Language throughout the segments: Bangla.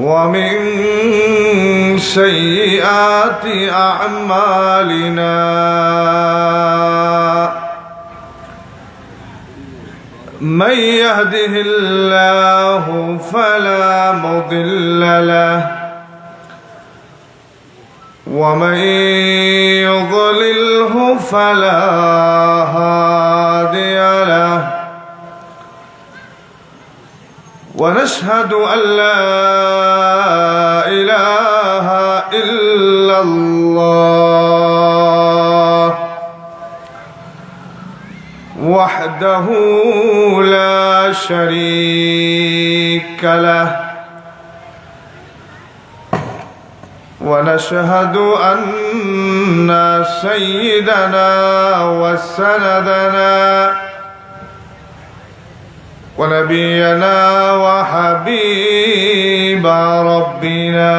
ومن سيئات أعمالنا من يهده الله فلا مضل له ومن يضلله فلا هادي له ونشهد أن لا إله إلا الله وحده لا شريك له ونشهد أن سيدنا وسندنا ونبينا وحبيب ربنا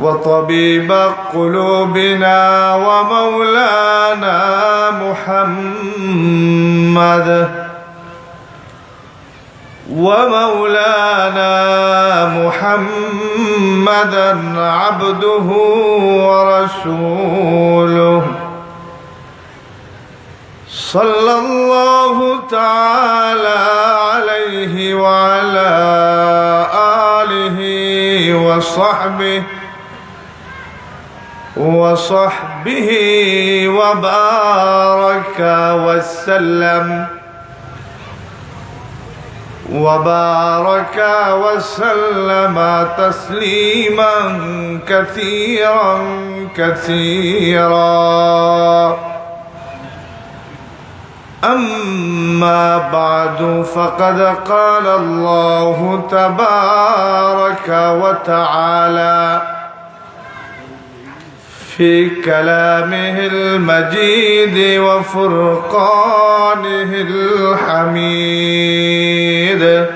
وطبيب قلوبنا ومولانا محمدا عبده ورسوله صلى الله تعالى عليه وعلى آله وصحبه وبارك وسلم تسليما كثيرا أما بعد فقد قال الله تبارك وتعالى في كلامه المجيد وفرقانه الحميد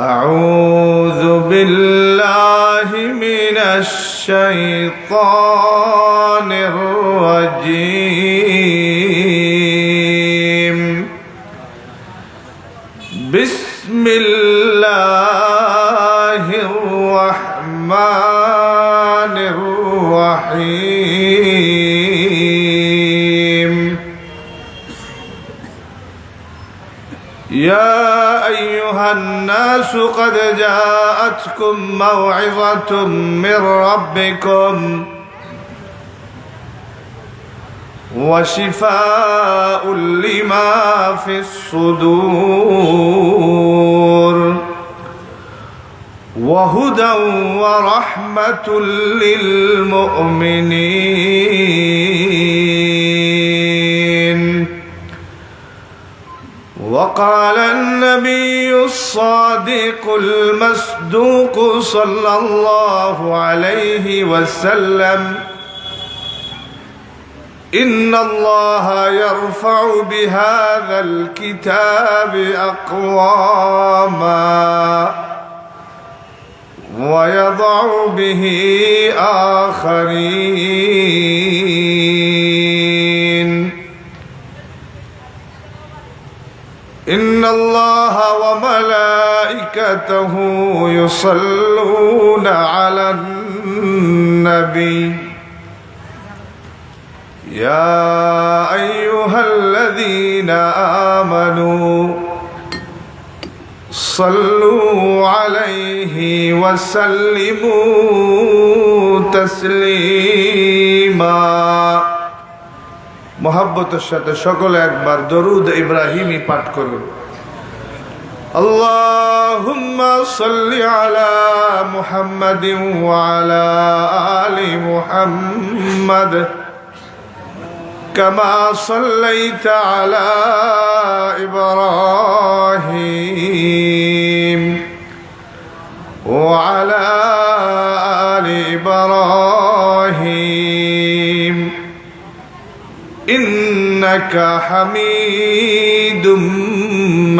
أعوذ بالله من الشيطان الرجيم بسم الله الرحمن الرحيم يا أيها الناس قد جاءتكم موعظة من ربكم وشفاء لما في الصدور وهدى ورحمة للمؤمنين وقال النبي الصادق المصدوق صلى الله عليه وسلم إن الله يرفع بهذا الكتاب أقواما ويضع به آخرين إن الله وملائكته يصلون على النبي يا أيها الذين آمنوا صلوا عليه وسلموا تسليما محبতের সাথে সকলে একবার দরুদ ইব্রাহিমি পাঠ করুন আল্লাহুম্মা সাল্লি আলা মুহাম্মাদিন ওয়া আলা আলি মুহাম্মাদ كما صليت على إبراهيم وعلى آل إبراهيم إنك حميد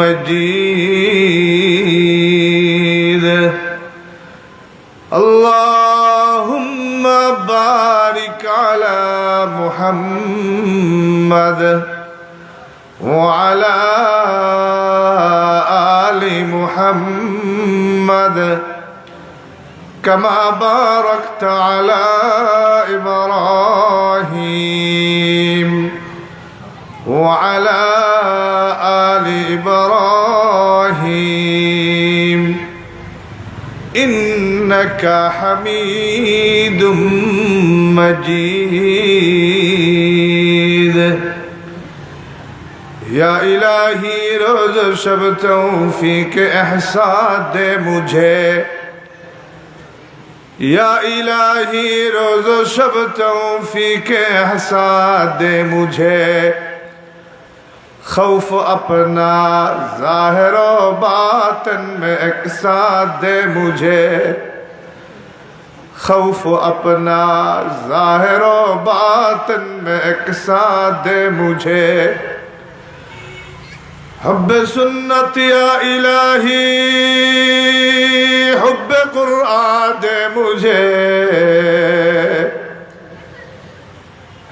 مجيد اللهم بارك على محمد وعلى محمد كما باركت على إبراهيم وعلى آل إبراهيم إنك حميد مجيد या इलाही रोज शब तौफीक एहसान दे मुझे या इलाही रोज शब तौफीक एहसान दे मुझे खौफ अपना ज़ाहिर व बातिन में एक साथ दे मुझे खौफ अपना ज़ाहिर व बातिन में एक साथ दे मुझे हुब्ब सुन्नत या इलाही हुब्ब कुरआन दे मुझे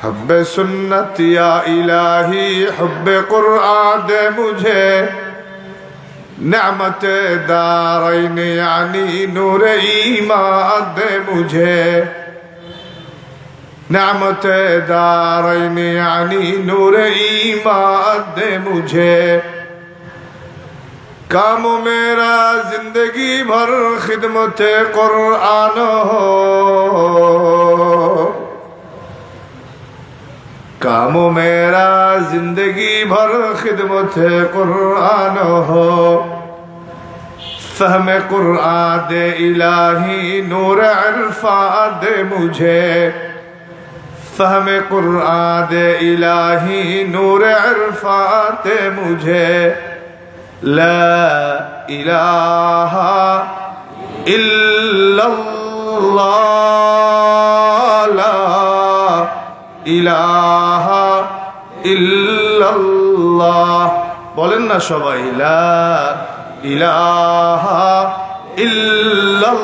हुब्ब सुन्नत या इलाही हुब्ब कुरआन दे मुझे नेमत दारैन यानी नूर ईमान दे मुझे नेमत दारैन यानी नूर ईमान दे मुझे काम मेरा जिंदगी भर खिदमत कुरआन हो काम मेरा जिंदगी भर खिदमत कुरआन हो फहम कुरआन दे इलाही नूर इरफान दे मुझे फहम कुरआन दे इलाही नूर इरफान दे मुझे ला इलाहा इल्लल्लाह ला इलाहा इल्लल्लाह बोलें ना सबाई ला इलाहा इल्लल्लाह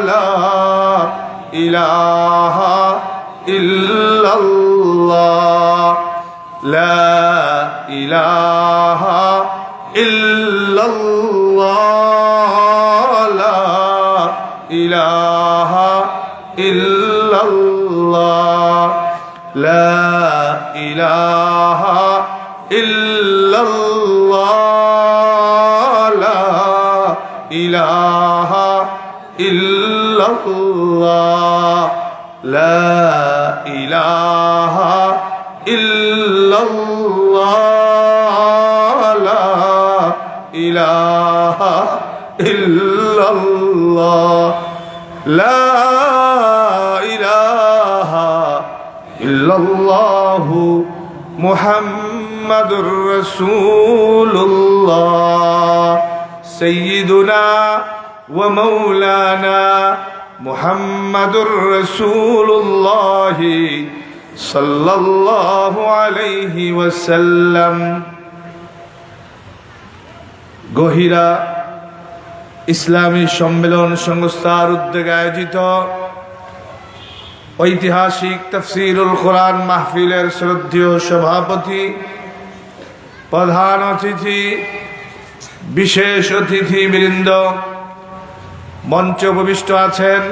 ला इलाहा इल्लल्लाह ला इलाहा इल्लल्लाह ला इलाहा इल्लल्लाह ला इलाहा इल्लल्लाह ला इलाहा इल्लल्लाह ला इलाहा इल्लल्लाह ला इलाहा इल्लल्लाह ला इलाहा इल्लल्लाह मुहम्मदुर रसूलुल्लाह सय्यिदुना व मौलाना मुहम्मदुर रसूलुल्लाह सल्लल्लाहु अलैहि वसल्लम গহিরা ইসলামী সম্মেলন সংস্থার উদ্যোগে আয়োজিত ঐতিহাসিক তাফসীরুল কোরআন মাহফিলের শ্রদ্ধেয় সভাপতি প্রধান অতিথি বিশেষ অতিথিবৃন্দ মঞ্চে উপবিষ্ট আছেন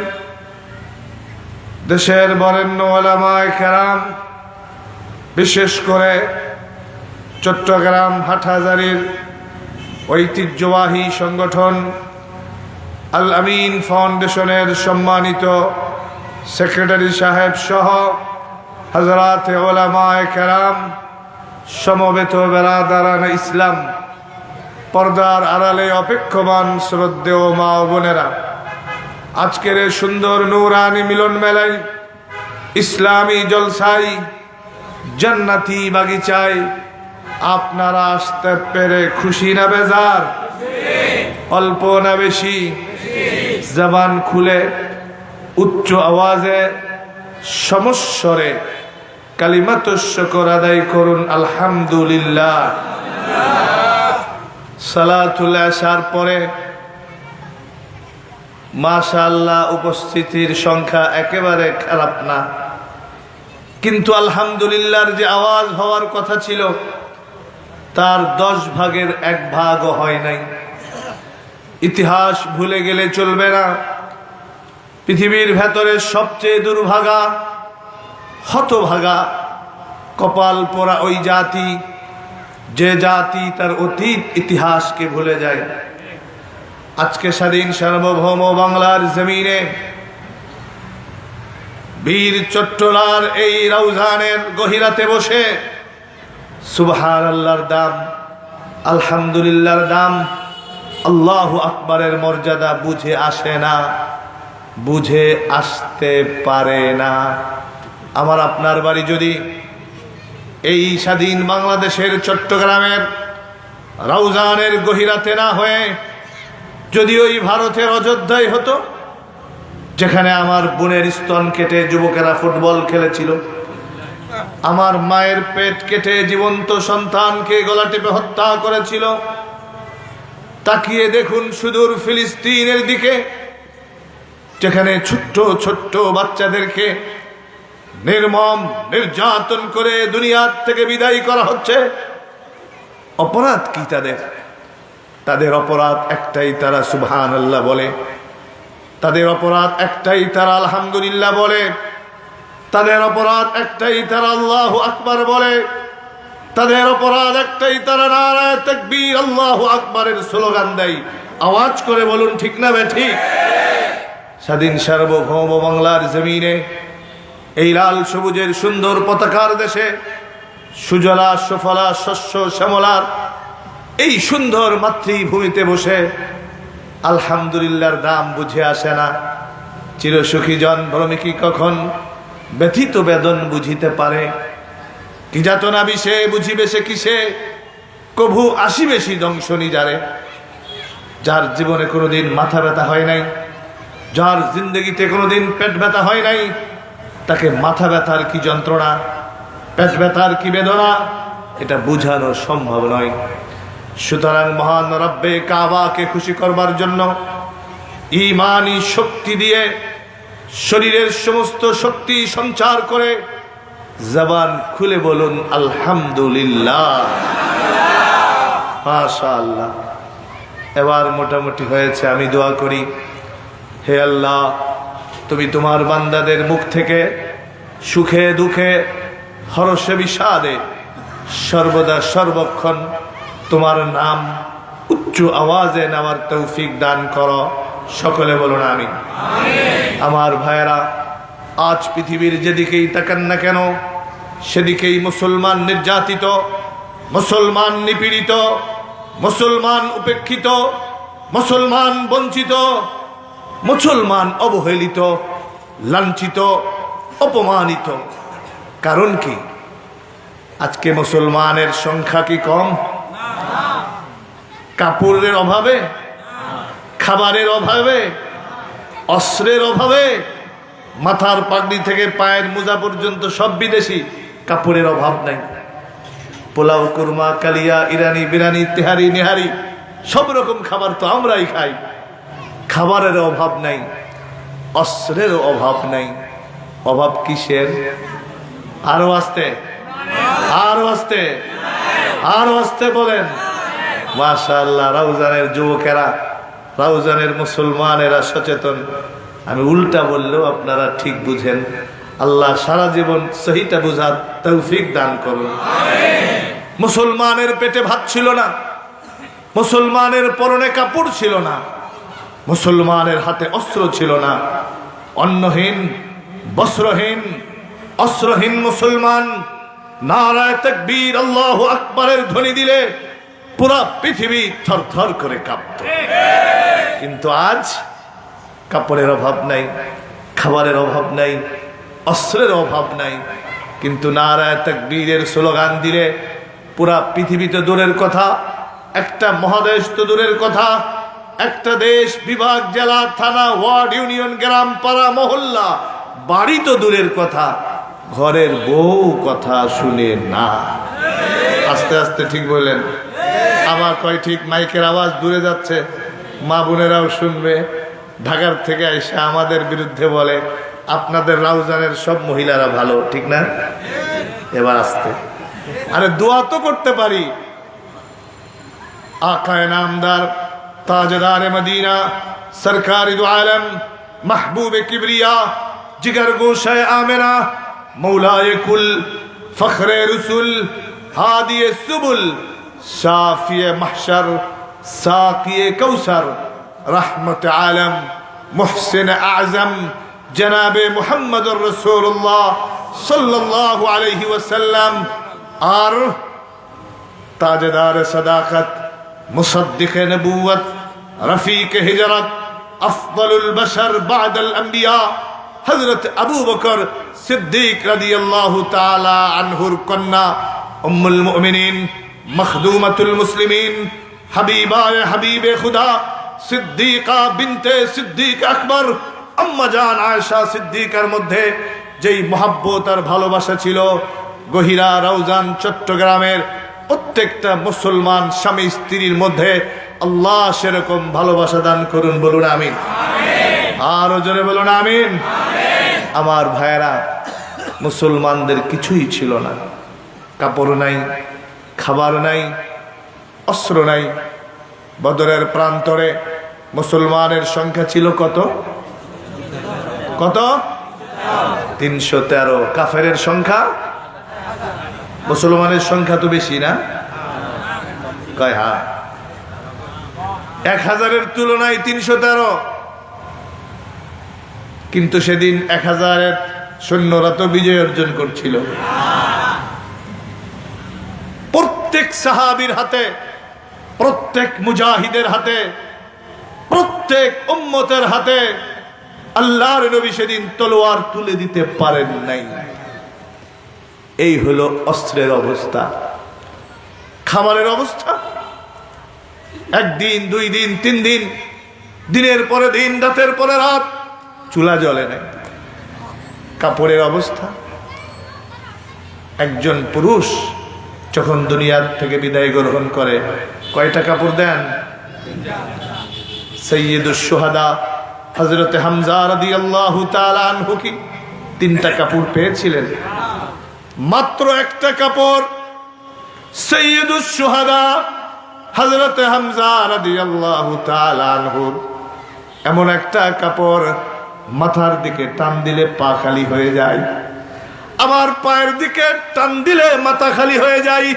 দেশের বরেণ্য উলামায়ে কেরাম বিশেষ করে চট্টগ্রাম হাটহাজারীর ঐতিহ্যবাহী সংগঠন আল আমিন ফাউন্ডেশনের সম্মানিত সেক্রেটারি সাহেব সহ হযরত উলামায়ে কেরাম সমবেত বেরাদারান ইসলাম পর্দার আড়ালে অপেক্ষমান শ্রদ্ধেয় মা ও বোনেরা আজকের এই সুন্দর নূরানি মিলন মেলায় ইসলামী জলসায় জান্নাতি বাগিচায় আপনারা আসতে পেরে খুশি না বেজার অল্প না বেশি জবান খুলে উচ্চ আওয়াজে সমস্বরে কালিমাতুশ শুকর আদায় করুন আলহামদুলিল্লাহ সালাতুল আশার পরে মাশাআল্লাহ উপস্থিতির সংখ্যা একেবারে খারাপ না কিন্তু আলহামদুলিল্লাহর যে আওয়াজ হওয়ার কথা ছিল তার 10 ভাগের 1 ভাগও হয় নাই। ইতিহাস ভুলে গেলে চলবে না। পৃথিবীর ভেতরে সবচেয়ে দুর্ভাগা, হতভাগা, কপাল পোড়া ওই জাতি, যে জাতি তার অতীত ইতিহাসকে ভুলে যায়। আজকে স্বাধীন সার্বভৌম বাংলার জমিনে বীর চট্টলার এই রওজানের গহিরাতে বসে সুবহানাল্লাহর দাম, আলহামদুলিল্লাহর দাম, আল্লাহু আকবারের মর্যাদা বুঝে আসে না, বুঝে আসতে পারে না। আমার আপনার বাড়ি যদি এই স্বাধীন বাংলাদেশের চট্টগ্রামের রওজানের গহিরাতে না হয়ে যদি ওই ভারতের অযোধ্যায় হতো, যেখানে আমার বোনের স্তন কেটে যুবকেরা ফুটবল খেলেছিল, আমার মায়ের পেট কেটে জীবন্ত সন্তানকে গলা টিপে হত্যা করেছিল, তাকিয়ে দেখুন সুদূর ফিলিস্তিনের দিকে, যেখানে ছোট্ট ছোট্ট বাচ্চাদেরকে নির্মম নির্যাতন করে দুনিয়ার থেকে বিদায় করা হচ্ছে। অপরাধ কি তাদের? তাদের অপরাধ একটাই, তারা সুবহানাল্লাহ বলে। তাদের অপরাধ একটাই, তারা আলহামদুলিল্লাহ বলে। তাদের অপরাধ একটাই, তারা আল্লাহু আকবার বলে। তাদের অপরাধ একটাই, তারা নারায়ে তাকবীর আল্লাহু আকবারের স্লোগান দেয়। আওয়াজ করে বলুন ঠিক না বেঠিক? স্বাধীন সার্বভৌম বাংলার জমিনে এই লাল সবুজের সুন্দর পতাকার দেশে সুজলা সুফলা শস্য শ্যামলার এই সুন্দর মাতৃভূমিতে বসে আলহামদুলিল্লাহর দাম বুঝে আসে না। চিরসুখী জন ভ্রমিকি কখন ব্যথিত বেদন বুঝিতে পারে? কি যাতনা বিষে বুঝিবে সে কিসে, কভু আসিবে সে দংশনী যারে। যার জীবনে কোনোদিন মাথা ব্যথা হয় নাই, যার জিন্দগিতে কোনোদিন পেট ব্যথা হয় নাই, তাকে মাথা ব্যথার কি যন্ত্রণা, পেট ব্যথার কি বেদনা, এটা বোঝানো সম্ভব নয়। সুতরাং মহান রব্বে কাবাকে খুশি করবার জন্য ঈমানি শক্তি দিয়ে শরীরের সমস্ত শক্তি সঞ্চার করে জবান খুলে বলুন আলহামদুলিল্লাহ, মাশাআল্লাহ। এবার মোটামুটি হয়েছে। আমি দোয়া করি, হে আল্লাহ, তুমি তোমার বান্দাদের মুখ থেকে সুখে দুঃখে হরষে বিষাদে সর্বদা সর্বক্ষণ তোমার নাম উচ্চ আওয়াজে নেওয়ার তৌফিক দান করো। সকলে বলুন আমিন। আমার ভাইয়েরা, আজ পৃথিবীর যেদিকেই তাকান না কেন সেদিকেই মুসলমান নির্যাতিত, মুসলমান নিপীড়িত, মুসলমান উপেক্ষিত, মুসলমান বঞ্চিত, মুসলমান অবহেলিত, লাঞ্ছিত, অপমানিত। কারণ কি? আজকে মুসলমানের সংখ্যা কি কম? কাপড়ের অভাবে, খাবারের অভাবে, অস্ত্রের অভাবে, মাথার পাগড়ি থেকে পায়ের মোজা পর্যন্ত সব বিদেশি। কাপড়ের অভাব নাই। পোলাও, কুরমা, কালিয়া, ইরানি, বিরানি, তেহারি, নেহারি সব রকম খাবার তো আমরাই খাই। খাবারের অভাব নাই, অস্ত্রের অভাব নাই। অভাব কিসের? আরো আসতে, আরো আসতে, আরো আসতে বলেন। মাশাআল্লাহ, রওজানের যুবকেরা, রওজানের মুসলমানেরা সচেতন। আমি উল্টা বললেও আপনারা ঠিক বুঝেন। আল্লাহ সারা জীবন সহিটা বুঝার তৌফিক দান করুন। মুসলমানের পেটে ভাত ছিল না, মুসলমানের পরনে কাপড় ছিল না, মুসলমানের হাতে অস্ত্র ছিল না। অন্নহীন, বস্ত্রহীন, অস্ত্রহীন মুসলমান নারায়ে তাকবীর আল্লাহু আকবারের ধ্বনি দিলে পুরা পৃথিবী থরথর করে কাঁপত। কিন্তু আজ কাপড়ের অভাব নাই, খাবারের অভাব নাই, অস্ত্রের অভাব নাই, কিন্তু নারায়ে তাকবীরের স্লোগান দিলে পুরা পৃথিবী তো দূরের কথা, একটা মহাদেশ তো দূরের কথা, একটা দেশ, বিভাগ, জেলা, থানা, ওয়ার্ড, ইউনিয়ন, গ্রাম, পাড়া, মহল্লা, বাড়ি তো দূরের কথা, ঘরের বউ কথা শুনে না। আস্তে আস্তে ঠিক বললেন। আমার কয় ঠিক, মাইকের আওয়াজ দূরে যাচ্ছে, মা বোনেরাও শুনবে। ঢাকার থেকে এসে আমাদের বিরুদ্ধে বলে আপনাদের রওজানের সব মহিলারা ভালো, ঠিক না? এবার আসতে, আরে দোয়া তো করতে পারি, आकाए नामदार ताजदार मदीना सरकार दो आलम महबूब किबरिया जिगर गोशे आमिना मौलाए कुल फखरे रसूल हादिए सुबुल शाफिए महशर साकिए कौसर रहमत आलम मुहसिन आजम जनाबे मुहम्मद रसूलुल्लाह सल्लल्लाहु अलैहि वसल्लम और ताजदार सदाकत मुसद्दिक़ नबूवत रफ़ीक़ हिजरत अफ़्ज़लुल बशर बादल अंबिया हज़रत अबू बकर सिद्दीक़ रज़ियल्लाहु ताला अन्हुर कन्या उम्मुल मुमिनीन मखदूमतुल मुस्लिमीन हबीबाए हबीबे खुदा सिद्दीक़ा बिनते सिद्दीक़ अकबर अम्मा जान आयशा सिद्दीक़ार मध्य যেই মহব্বত আর ভালোবাসা ছিল গহিরা রওজান চট্টগ্রামের প্রত্যেকটা মুসলমান স্বামী স্ত্রীর মধ্যে আল্লাহ সেরকম ভালোবাসা দান করুন, বলুন আমিন। আরো জোরে বলুন আমিন। আমার ভাইয়েরা, মুসলমানদের কিছুই ছিল না, কাপড় নাই, খাবার নাই, অস্ত্র নাই। বদরের প্রান্তরে মুসলমানের সংখ্যা ছিল কত? কত? 313। কাফেরের সংখ্যা? মুসলমানের সংখ্যা তো বেশি না? কয় হ্যাঁ, 1000-এর তুলনায় 313। কিন্তু সেদিন 1000-এর সৈন্যরা তো বিজয় অর্জন করছিল। প্রত্যেক সাহাবীর হাতে, প্রত্যেক মুজাহিদের হাতে, প্রত্যেক উম্মতের হাতে আল্লাহর নবী সেদিন তলোয়ার তুলে দিতে পারেন নাই। এই হলো অস্ত্রের অবস্থা, খাবারের অবস্থা। একদিন, 2 দিন, 3 দিন, দিনের পরে দিন, রাতের পরে রাত চুলা জ্বলে নাই। কাপড়ের অবস্থা, একজন পুরুষ যখন দুনিয়ার থেকে বিদায় গ্রহণ করে কয়টা কাপড় দেন? সৈয়দুশ শুহাদা হযরত হামজা রাদিয়াল্লাহু তাআলা আনহু কি 3টা কাপড় পেয়েছিলেন? মাত্র একটা কাপড় সৈয়দুশ শুহাদা হযরত হামজা রাদিয়াল্লাহু তাআলা আনহু, এমন একটা কাপড় মাথার দিকে টান দিলে পা খালি হয়ে যায়, আবার পায়ের দিকে টান দিলে মাথা খালি হয়ে যায়।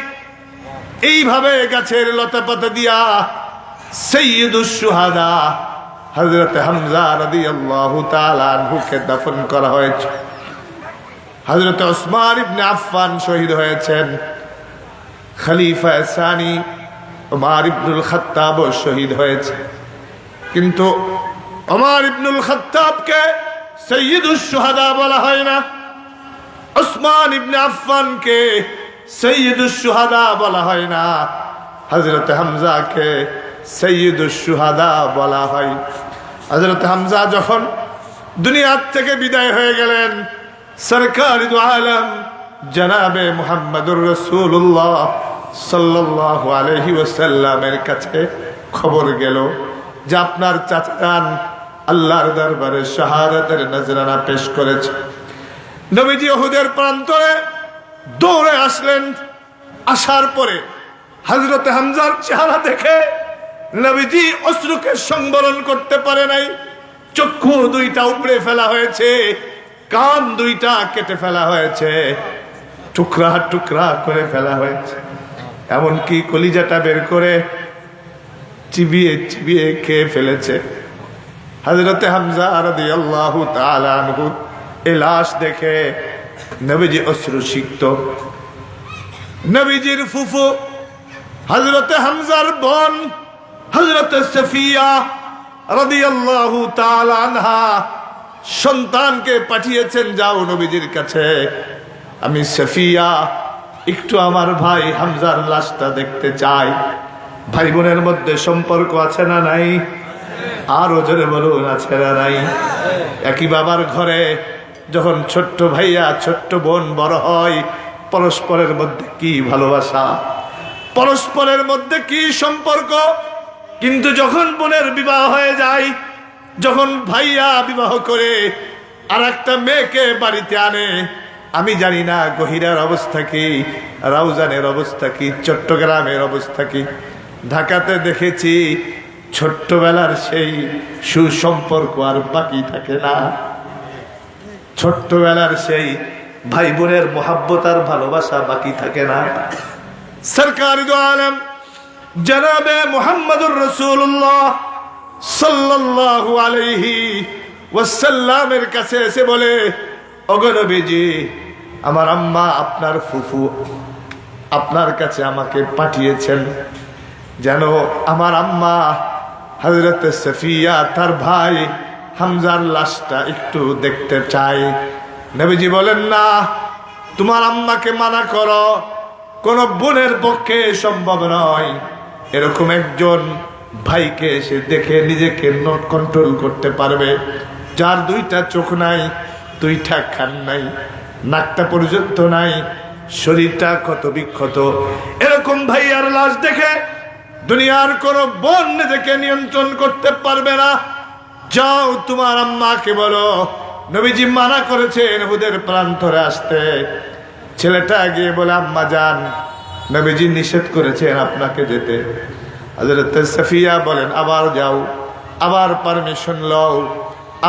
এইভাবে গাছের লতা পাতা দিয়া সৈয়দুশ শুহাদা হযরত হামজা রাদিয়াল্লাহু তাআলা আনহুকে দাফন করা হয়েছে। হযরত উসমান ইবনে আফফান শহীদ হয়েছেন, খলিফা সানি ওমর ইবনুল খাত্তাব শহীদ হয়েছে। কিন্তু ওমর ইবনুল খাত্তাবকে সৈয়দুশ শুহাদা বলা হয় না, উসমান ইবনে আফফানকে সৈয়দুশ শুহাদা বলা হয় না, হযরত হামজাকে সৈয়দুশ শুহাদা বলা হয়। হযরত হামজা যখন দুনিয়ার থেকে বিদায় হয়ে গেলেন, সরকার দু আলম জনাবে মুহাম্মদুর রাসূলুল্লাহ সাল্লাল্লাহু আলাইহি ওয়াসাল্লামের কাছে খবর গেল যে আপনার চাচা যান আল্লাহর দরবারে শাহাদাতের নজরানা পেশ করেছে। নবীজি উহুদের প্রান্তরে দৌড়ে আসলেন। আসার পরে হযরত হামজার চেহারা দেখে নবীজি অশ্রুকে সংবরণ করতে পারে নাই। চক্ষু 2টা উপড়ে ফেলা হয়েছে, কান 2টা কেটে ফেলা হয়েছে, টুকরা টুকরা করে ফেলা হয়েছে, এমনকি কলিজাটা বের করে চিবিয়ে চিবিয়ে খেয়ে ফেলেছে। হযরত হামজা রাদিয়াল্লাহু তাআলা আনহু এই লাশ দেখে নবীজি অশ্রু সিক্ত। নবীজির ফুফু হযরত হামজার বোন হযরত সফিয়া রাদিয়াল্লাহু তাআলা আনহা সন্তানকে পাঠিয়েছেন, যাও নবীজির কাছে, আমি সফিয়া একটু আমার ভাই হামজার লাশটা দেখতে চাই। ভাই বোনের মধ্যে সম্পর্ক আছে না নাই? আরো জোরে বলুন, আছে না নাই? একই বাবার ঘরে যখন ছোট্ট ভাইয়া ছোট্ট বোন বড় হয়, পরস্পরের মধ্যে কি ভালোবাসা, পরস্পরের মধ্যে কি সম্পর্ক। কিন্তু যখন বোনের বিবাহ হয়ে যায়, যখন ভাইয়া বিবাহ করে আর একটা মেয়েকে বাড়িতে আনে, আমি জানি না গহিরার অবস্থা কি, রাউজানের অবস্থা কি, চট্টগ্রামের অবস্থা কি। ঢাকাতে দেখেছি ছোট্টবেলার সেই সুসম্পর্ক আর বাকি থাকে না। ছোট্টবেলার সেই ভাই বোনের মোহাব্বত আর ভালোবাসা বাকি থাকে না। সরকার দো আলম জনাবে মুহাম্মদুর রাসূলুল্লাহ সাল্লাল্লাহু আলাইহি ওয়াসাল্লামের কাছে এসে বলে, ওগো নবীজি, আমার আম্মা আপনার ফুফু আপনার কাছে আমাকে পাঠিয়েছেন যেন আমার আম্মা হযরত সফিয়া তার ভাই হামজার লাশটা একটু দেখতে চাই। নবীজি বলেন, না, তোমার আম্মাকে মানা করো, কোন বোনের পক্ষে সম্ভব নয় এরকম একজন ভাইকে সে দেখে নিজেকে কন্ট্রোল করতে পারবে, যার দুইটা চোখ নাই, দুইটা কান নাই, নাকটা পর্যন্ত নাই, শরীরটা ক্ষত বিক্ষত, এরকম ভাইয়ার লাশ দেখে দুনিয়ার কোন বোন নিজেকে নিয়ন্ত্রণ করতে পারবে না। যাও তোমার আম্মাকে বলো নবীজি মানা করেছেন ওদের প্রান্তরে আসতে। ছেলেটা গিয়ে বলে, আম্মা যান, নবীজি নিষেধ করেছেন আপনাকে যেতে। হযরত সফিয়া বলেন, আবার যাও, আবার পারমিশন লও।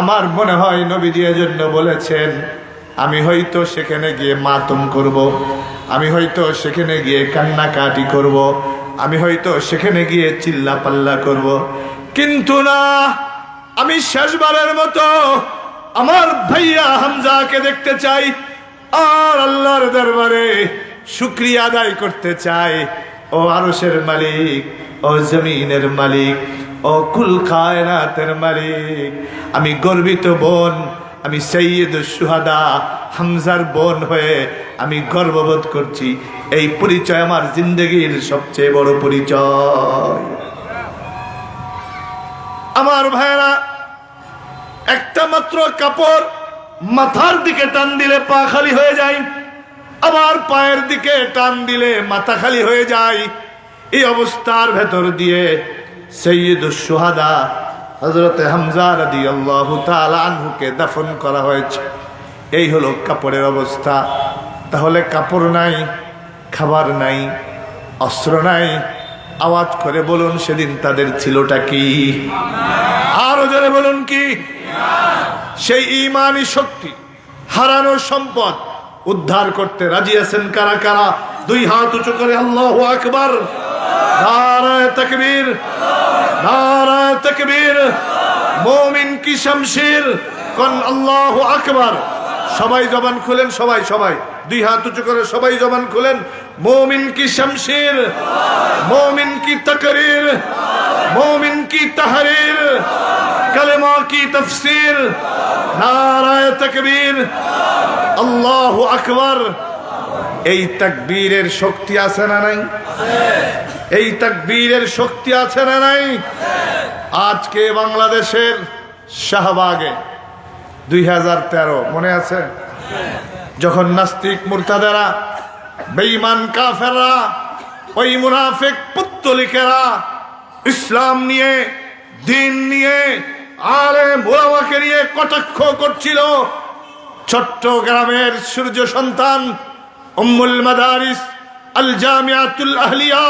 আমার মনে হয় নবীজি এজন্য বলেছেন, আমি হয়তো সেখানে গিয়ে মাতম করব, আমি হয়তো সেখানে গিয়ে কান্নাকাটি করব, আমি হয়তো সেখানে গিয়ে চিল্লা পাল্লা করব, কিন্তু না, আমি শেষবারের মতো আমার ভাইয়া হামজাকে দেখতে চাই আর আল্লাহর দরবারে শুকরিয়া আদায় করতে চাই। ও আরশের মালিক, ও জমিনের মালিক, ও কুল কায়নাতের মালিক, আমি গর্বিত বোন, আমি সাইয়্যিদুশ শুহাদা হামজার বোন হয়ে আমি গর্ববোধ করছি। এই পরিচয় আমার জিন্দেগির সবচেয়ে বড় পরিচয়। আমার ভাইরা, একটা মাত্র কাপড় মাথার দিকে টান দিলে পা খালি হয়ে যায়, আবার পায়ের দিকে টান দিলে মাথা খালি হয়ে যায়। এই অবস্থার ভেতর দিয়ে সাইয়্যিদুশ শুহাদা হযরত হামজা রাদিয়াল্লাহু তাআলা আনহুকে দাফন করা হয়েছে। এই হলো কাপড়ের অবস্থা। তাহলে কাপড় নাই, খাবার নাই, অস্ত্র নাই, আওয়াজ করে বলুন সেদিন তাদের ছিলটা কি? আরো জোরে বলুন কি? সেই ঈমানি শক্তি, হারানো সম্পদ উদ্ধার করতে রাজি আছেন কারা কারা? দুই হাত উঁচু করে আল্লাহু আকবার, নারায়ে তাকবীর, নারায়ে তাকবীর। মুমিন কি শামশির, কোন আল্লাহু আকবার। সবাই জবান খুলেন, সবাই সবাই দুই হাত উঁচু করে সবাই জবান খুলেন। মুমিন কি শামশির, মুমিন কি তাকরীর, মুমিন কি তাহরীর, কালেমা কি তাফসীর। নারায়ে তাকবীর, আল্লাহু আকবার। এই তাকবীরের শক্তি আছে না নাই? এই তাকবীরের শক্তি আছে না নাই? আজকে বাংলাদেশের শাহবাগে 2013 মনে আছে, যখন নাস্তিক মুরতাদেরা, বেঈমান কাফেররা, ওই মুনাফিক পুত্তলিকেরা ইসলাম নিয়ে, দিন নিয়ে, আলেম ওলামাকে নিয়ে কটাক্ষ করছিল। চট্টগ্রামের সূর্য সন্তান উম্মুল মাদারিস আল জামিয়াতুল আহলিয়া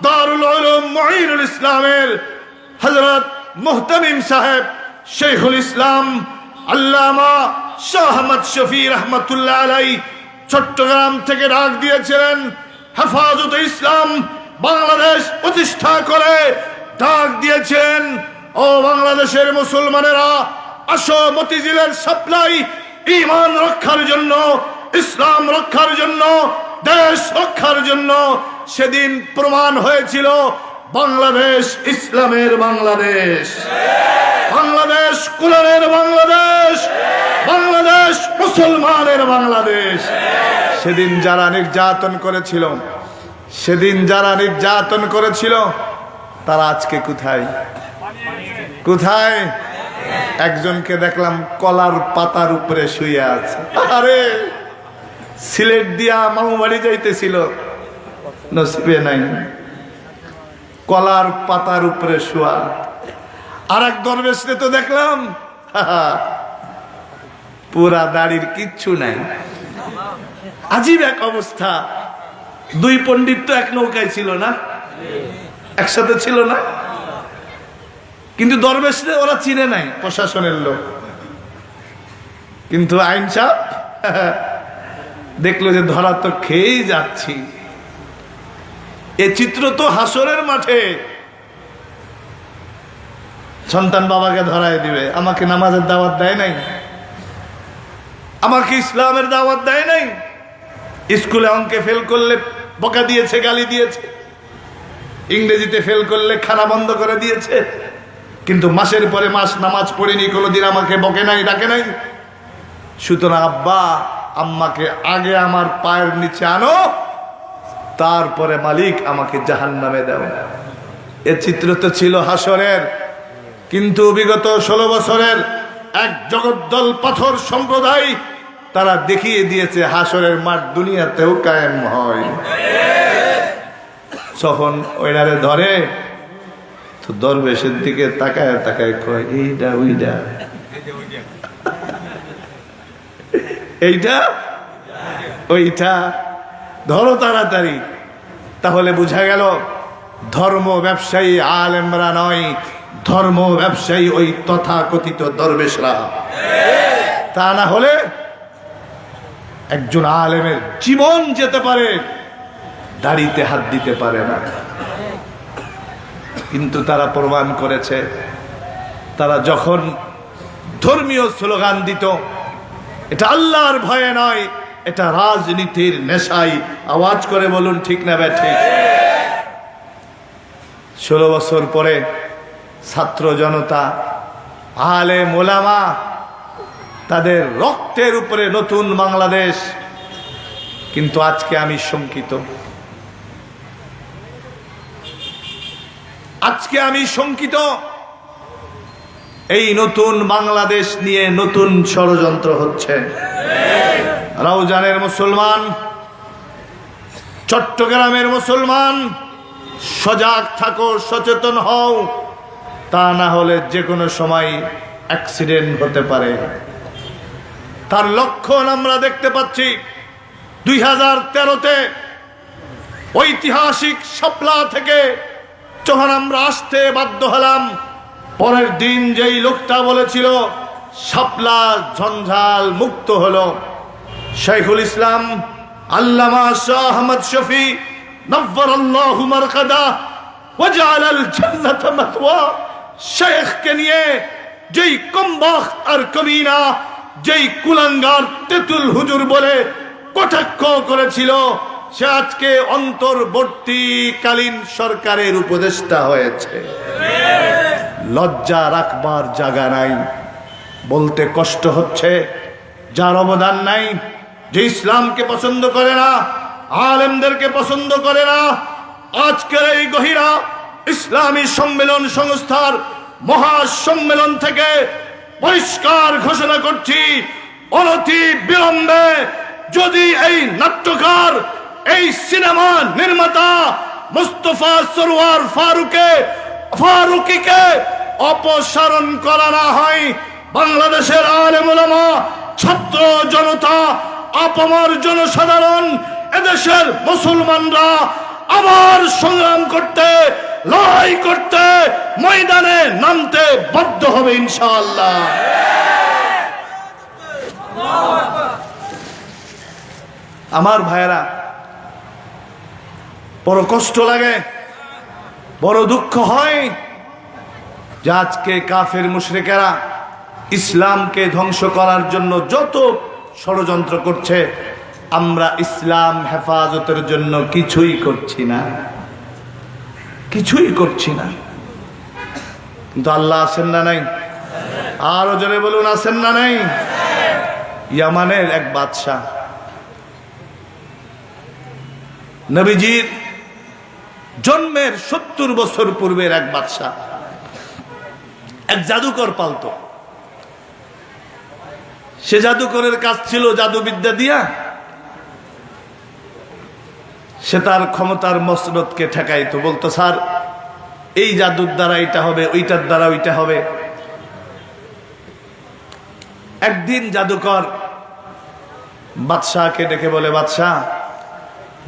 দারুল উলুম মুঈনুল ইসলামের হযরত মুহতামিম সাহেব শেখুল ইসলাম আল্লামা শাহ আহমদ শফি রহমাতুল্লাহ আলাইহি চট্টগ্রাম থেকে ডাক দিয়েছিলেন হেফাজতে ইসলাম বাংলাদেশ প্রতিষ্ঠা করে ডাক দিয়েছেন, ও বাংলাদেশের মুসলমানেরা, আসো মতিঝিলের সাপ্লাই ঈমান রক্ষার জন্য, ইসলাম রক্ষার জন্য, দেশ রক্ষার জন্য। সেদিন প্রমাণ হয়েছিল বাংলাদেশ ইসলামের বাংলাদেশ, বাংলাদেশ কুরআনের বাংলাদেশ, বাংলাদেশ মুসলমানের বাংলাদেশ। সেদিন যারা নির্যাতন করেছিল, সেদিন যারা নির্যাতন করেছিল, তারা আজকে কোথায়? কোথায়? একজনকে দেখলাম কলার পাতার উপরে শুয়ে আছে। আরে সিলেট দিয়া মামু বাড়ি যাইতেছিল, নসিবে নাই, কলার পাতার উপরে শোয়া। আর এক দরবেশকে তো দেখলাম পুরা দাড়ির কিচ্ছু নাই, আজীব এক অবস্থা। দুই পণ্ডিত তো এক নৌকায় ছিল না? একসাথে ছিল না? কিন্তু দরবেশরে ওরা চিনে নাই, প্রশাসনের লোক। কিন্তু আইন সাহেব দেখলো যে ধরা তো খেয়েই যাচ্ছি। এ চিত্র তো হাসরের মাঠে। সন্তান বাবাকে ধরায় দিবে, আমাকে নামাজের দাওয়াত দেয় নাই, আমাকে ইসলামের দাওয়াত দেয় নাই। স্কুলে অঙ্কে ফেল করলে বকা দিয়েছে, গালি দিয়েছে, ইংরেজিতে ফেল করলে খানা বন্ধ করে দিয়েছে, কিন্তু মাসের পরে মাস নামাজ পড়িনি, কোনোদিন আমাকে বকে নাই, ডাকে নাই। সুতরাং আব্বা আম্মাকে আগে আমার পায়ের নিচে আনো, তারপরে মালিক আমাকে জাহান্নামে দাও। এ চিত্র তো ছিল হাসরের। কিন্তু বিগত 16 বছরের এক জগদ্দল পাথর সম্প্রদায় তারা দেখিয়ে দিয়েছে হাসরের মাঠ দুনিয়াতেও কায়েম হয়। যখন ওইটারে ধরে তো দরবেশের দিকে তাকায় তাকায় কয়, এইটা ওইটা, এইটা ওইটা, ধরো তাড়াতাড়ি। তাহলে বোঝা গেল ধর্ম ব্যবসায়ী আলেমরা নয়, ধর্ম ব্যবসায়ী ওই তথাকথিত দরবেশরা। তা না হলে একজন আলেমের জীবন যেতে পারে, দাড়িতে হাত দিতে পারে না। কিন্তু তারা প্রমাণ করেছে, তারা যখন ধর্মীয় স্লোগান দিত, এটা আল্লাহর ভয়ে নয়, এটা রাজনীতির নেশায়। আওয়াজ করে বলুন ঠিক না ব্যাঠিক? 16 বছর পরে ছাত্র জনতা, আলেম ওলামা, তাদের রক্তের উপরে নতুন বাংলাদেশ। কিন্তু আজকে আমি শঙ্কিত, আজকে আমি শঙ্কিত। এই নতুন বাংলাদেশ নিয়ে নতুন ষড়যন্ত্র হচ্ছে। রাউজানের মুসলমান, চট্টগ্রামের মুসলমান, সজাগ থাকো, সচেতন হও, তা না হলে যে কোনো সময় অ্যাক্সিডেন্ট হতে পারে। তার লক্ষণ আমরা দেখতে পাচ্ছি। 2013-তে ঐতিহাসিক শাপলা থেকে যখন আমরা আসতে বাধ্য হলাম, পরের দিন যেই লোকটা বলেছিল শাপলা ঝঞ্ঝাল মুক্ত হলো, শাইখুল ইসলাম আল্লামা শাহ আহমদ শফি নব্বরাল্লাহু মারকাদা ওয়া জাআলাল জান্নাতা মাথওয়া, শেখকে নিয়ে যেই কমবখত আর কমিনা, যেই কুলাঙ্গার তেতুল হুজুর বলে কটাক্ষ করেছিল, সে আজকে অন্তর্বর্তীকালীন সরকারের উপদেষ্টা হয়েছে। লজ্জা রাখবার জায়গা নাই। বলতে কষ্ট হচ্ছে, যার অবদান নাই, যে ইসলামকে পছন্দ করে না, আলেমদেরকে পছন্দ করে না, আজকের এই গহিরা ইসলামী সম্মেলন সংস্থার মহাসম্মেলন থেকে পরিষ্কার ঘোষণা করছি, অনতি বিলম্বে যদি এই নাট্যকার, এই সিনেমা নির্মাতা মুস্তফা সরওয়ার ফারুকীকে অপসারণ করা না হয়, বাংলাদেশের আলেম ওলামা, ছাত্র জনতা, আপামর জনসাধারণ, এদেশের মুসলমানরা আবার সংগ্রাম করতে, লড়াই করতে, ময়দানে নামতে বাধ্য হবে ইনশাআল্লাহ। আমার ভাইয়েরা, বড় কষ্ট লাগে, বড় দুঃখ হয় যে আজকে কাফের মুশরিকেরা ইসলামকে ধ্বংস করার জন্য যত ষড়যন্ত্র করছে, আমরা ইসলাম হেফাজতের জন্য কিছুই করছি না, কিছুই করছি না। কিন্তু আল্লাহ আছেন না নাই? আরো জোরে বলুন, আছেন না নাই? ইয়ামানের এক বাদশাহ, নবীজির জন্মের 70 বছর পূর্বের এক বাদশাহ, এক জাদুকর পালতো। সে জাদুকরের কাজ ছিল জাদুবিদ্যা দিয়া সে তার ক্ষমতার মসনদকে ঠেকাইতো। বলতো, স্যার এই জাদুর দ্বারা এটা হবে, ওইটার দ্বারা ওইটা হবে। একদিন জাদুকর বাদশাহকে ডেকে বলে, বাদশাহ,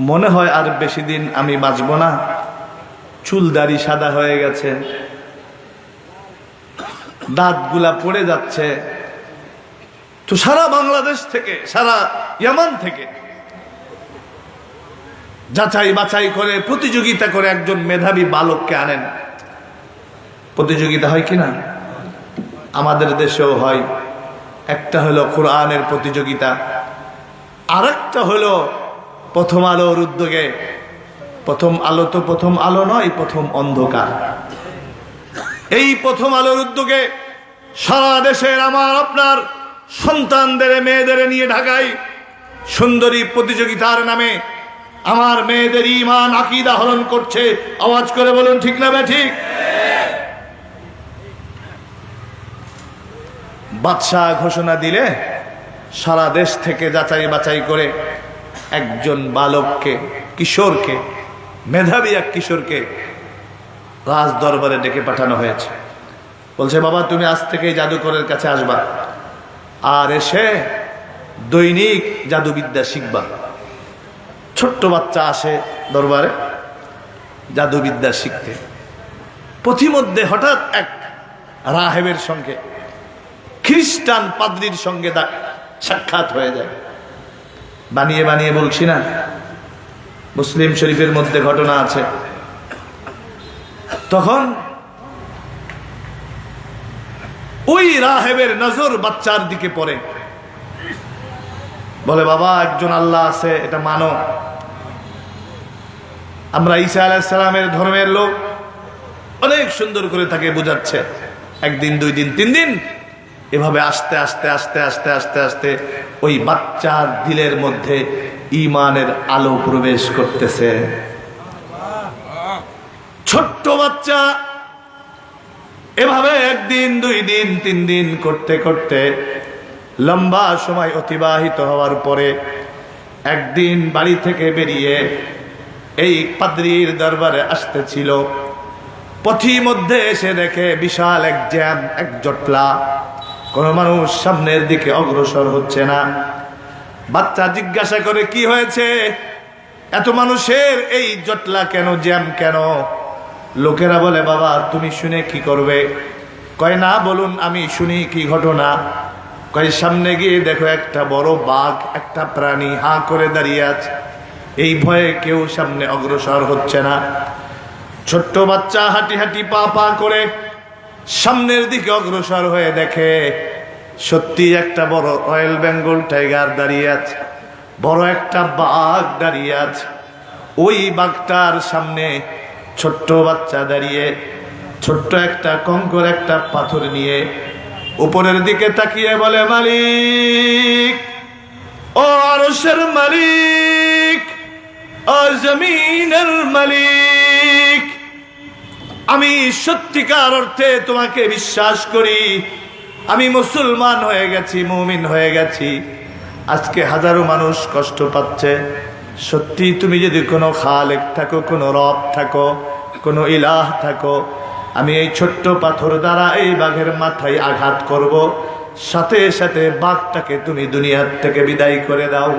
মনে হয় আর বেশি দিন আমি বাঁচব না, চুলদাড়ি সাদা হয়ে গেছে, দাঁতগুলা পড়ে যাচ্ছে। তো সারা বাংলাদেশ থেকে, সারা ইয়ামান থেকে যাচাই বাছাই করে প্রতিযোগিতা করে একজন মেধাবী বালককে আনেন। প্রতিযোগিতা হয় কিনা? আমাদের দেশেও হয়। একটা হলো কোরআনের প্রতিযোগিতা, আর একটা হলো প্রথম আলোর উদ্যোগে। প্রথম আলো তো প্রথম আলো নয়, প্রথম অন্ধকার। এই প্রথম আলোর উদ্যোগে সারা দেশের আমার আপনার সন্তানদের, মেয়েদের নিয়ে ঢাকায় সুন্দরী প্রতিযোগিতার নামে আমার মেয়েদের ঈমান আকীদা হরণ করছে। আওয়াজ করে বলুন ঠিক না ঠিক? বাদশাহ ঘোষণা দিলে সারা দেশ থেকে যাচাই বাছাই করে একজন বালককে, কিশোরকে, মেধাবী এক কিশোরকে রাজ দরবারে ডেকে পাঠানো হয়েছে। বলছে, বাবা তুমি আজ থেকে জাদুকরের কাছে আসবা, আর এসে দৈনিক জাদুবিদ্যা শিখবা। ছোট্ট বাচ্চা আসে দরবারে জাদুবিদ্যা শিখতে। পথিমধ্যে হঠাৎ এক রাহেবের সঙ্গে, খ্রিস্টান পাদ্রীর সঙ্গে সাক্ষাৎ হয়ে যায়। বানিয়ে বানিয়ে বলছি না, মুসলিম শরীফের মধ্যে ঘটনা আছে। তখন ওই রাহেবের নজর বাচ্চার দিকে পড়ে। বলে, বাবা একজন আল্লাহ আছে, এটা মানো। আমরা ঈসা আলাইহিস সালামের ধর্মের লোক। অনেক সুন্দর করে তাকে বোঝাচ্ছে। একদিন, 2 দিন, 3 দিন, এভাবে আস্তে আস্তে আস্তে আস্তে আস্তে আস্তে ওই বাচ্চার দিলের মধ্যে ঈমানের আলো প্রবেশ করতেছে। ছোট্ট বাচ্চা এভাবে 1 দিন, 2 দিন, 3 দিন করতে করতে লম্বা সময় অতিবাহিত হওয়ার পরে একদিন বাড়ি থেকে বেরিয়ে এই পাদ্রীর দরবারে আসতেছিল। পথিমধ্যে এসে দেখে বিশাল এক জ্যাম, এক জটলা। কোনো মানুষ সামনের দিকে অগ্রসর হচ্ছে না। বাচ্চা জিজ্ঞাসা করে, কি হয়েছে? এত মানুষের এই জটলা কেন, জ্যাম কেন? লোকেরা বলে, বাবা তুমি শুনে কি করবে? কয়, না বলুন, আমি শুনি কি ঘটনা। কয়, সামনে গিয়ে দেখো একটা বড় বাঘ, একটা প্রাণী হাঁ করে দাঁড়িয়ে আছে। এই ভয়ে কেউ সামনে অগ্রসর হচ্ছে না। ছোট্ট বাচ্চা হাঁটি হাঁটি পা পা করে সামনের দিকে অগ্রসর হয়ে দেখে সত্যি একটা বড় রয়্যাল বেঙ্গল টাইগার দাঁড়িয়ে আছে, বড় একটা বাঘ দাঁড়িয়ে আছে। ওই বাঘটার সামনে ছোট্ট বাচ্চা দাঁড়িয়ে, ছোট্ট একটা কঙ্কর, একটা পাথর নিয়ে উপরের দিকে তাকিয়ে বলে, মালিক, ও আরশের মালিক, ও জমিনের মালিক, আমি সত্যিকার অর্থে তোমাকে বিশ্বাস করি। আমি মুসলমান হয়ে গেছি, মুমিন হয়ে গেছি। আজকে হাজারো মানুষ কষ্ট পাচ্ছে। সত্যি তুমি যদি কোনো খালেক থাকো, কোনো রব থাকো, কোনো ইলাহ থাকো, আমি এই ছোট্ট পাথর দ্বারা এই বাঘের মাথায় আঘাত করব, সাথে সাথে বাঘটাকে তুমি দুনিয়ার থেকে বিদায় করে দাও।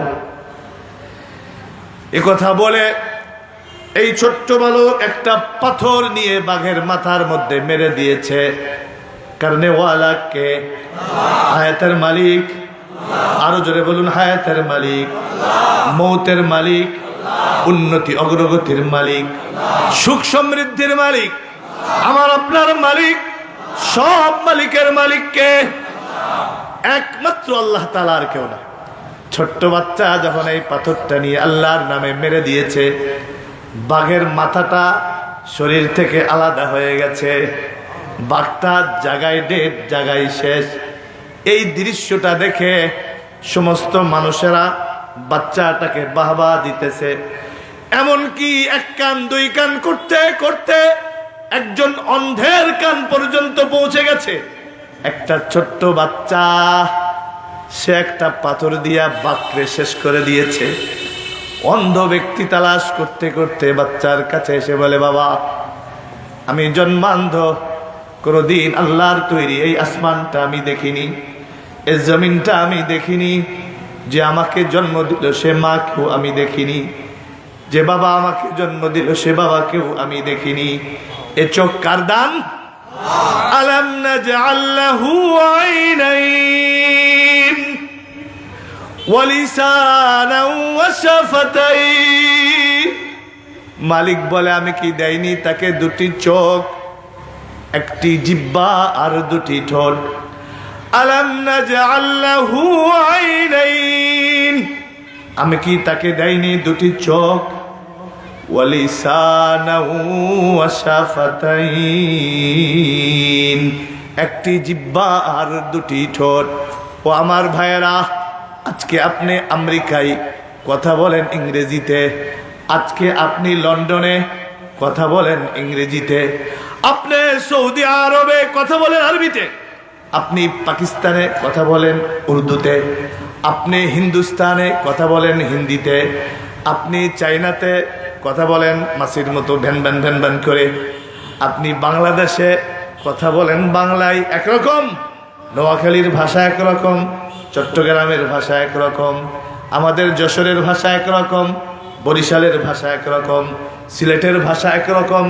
এ কথা বলে এই ছোট্ট বালক একটা পাথর নিয়ে বাঘের মাথার মধ্যে মেরে দিয়েছে। কারণে ওয়ালাকে, হায়াতের মালিক, আরো জোরে বলুন, হায়াতের মালিক, মৌতের মালিক, উন্নতি অগ্রগতির মালিক, সুখ সমৃদ্ধির মালিক, আমার আপনার মালিক, সব মালিকের মালিককে একমাত্র আল্লাহ তাআলা, আর কেউ না। ছোট্ট বাচ্চা যখন এই পাথরটা নিয়ে আল্লাহর নামে মেরে দিয়েছে, বাঘের মাথাটা শরীর থেকে আলাদা হয়ে গেছে। বাঘটা জায়গায় ডেড, জায়গায় শেষ। এই দৃশ্যটা দেখে সমস্ত মানুষেরা বাচ্চাটাকে বাহবা দিতেছে। এমনকি 1 কান 2 কান করতে করতে একজন অন্ধের কান পর্যন্ত পৌঁছে গেছে। একটা ছোট্ট বাচ্চা, সে একটা পাথর দিয়া বাঘকে শেষ করে দিয়েছে। অন্ধ ব্যক্তি তালাশ করতে করতে বাচ্চার কাছে এসে বলে, বাবা আমি জন্মান্ধ, কোনদিন আল্লাহর তৈরি এই আসমানটা আমি দেখিনি, এই জমিনটা আমি দেখিনি, যে আমাকে জন্ম দিল সে মাকেও আমি দেখিনি। যে বাবা আমাকে জন্ম দিল সে বাবাকেও আমি দেখিনি। এ চোখ কার দান? আলাম নাজআল লাহু আইনাইন ওয়া লিসানান ওয়া শাফাতাইন। মালিক বলে আমি কি দেইনি তাকে দুটি চোখ, একটি জিহ্বা আর দুটি ঠোঁট। আলাম নাজআল লাহু আইনাইন, আমি কি তাকে দেইনি দুটি চোখ? ওয়া লিসানান ওয়া শাফাতাইন, একটি জিহ্বা আর দুটি ঠোঁট। ও আমার ভাইয়েরা, আজকে আপনি আমেরিকায় কথা বলেন ইংরেজিতে, আজকে আপনি লন্ডনে কথা বলেন ইংরেজিতে, আপনি সৌদি আরবে কথা বলেন আরবিতে, আপনি পাকিস্তানে কথা বলেন উর্দুতে, আপনি হিন্দুস্তানে কথা বলেন হিন্দিতে, আপনি চাইনাতে কথা বলেন মাসির মতো ভ্যান ভ্যান ভ্যান ভ্যান করে, আপনি বাংলাদেশে কথা বলেন বাংলায় একরকম, নোয়াখালীর ভাষা একরকম, চট্টগ্রামের ভাষা একরকম, আমাদের যশোরের ভাষা একরকম, বরিশালের ভাষা একরকম, সিলেটের ভাষা একরকম,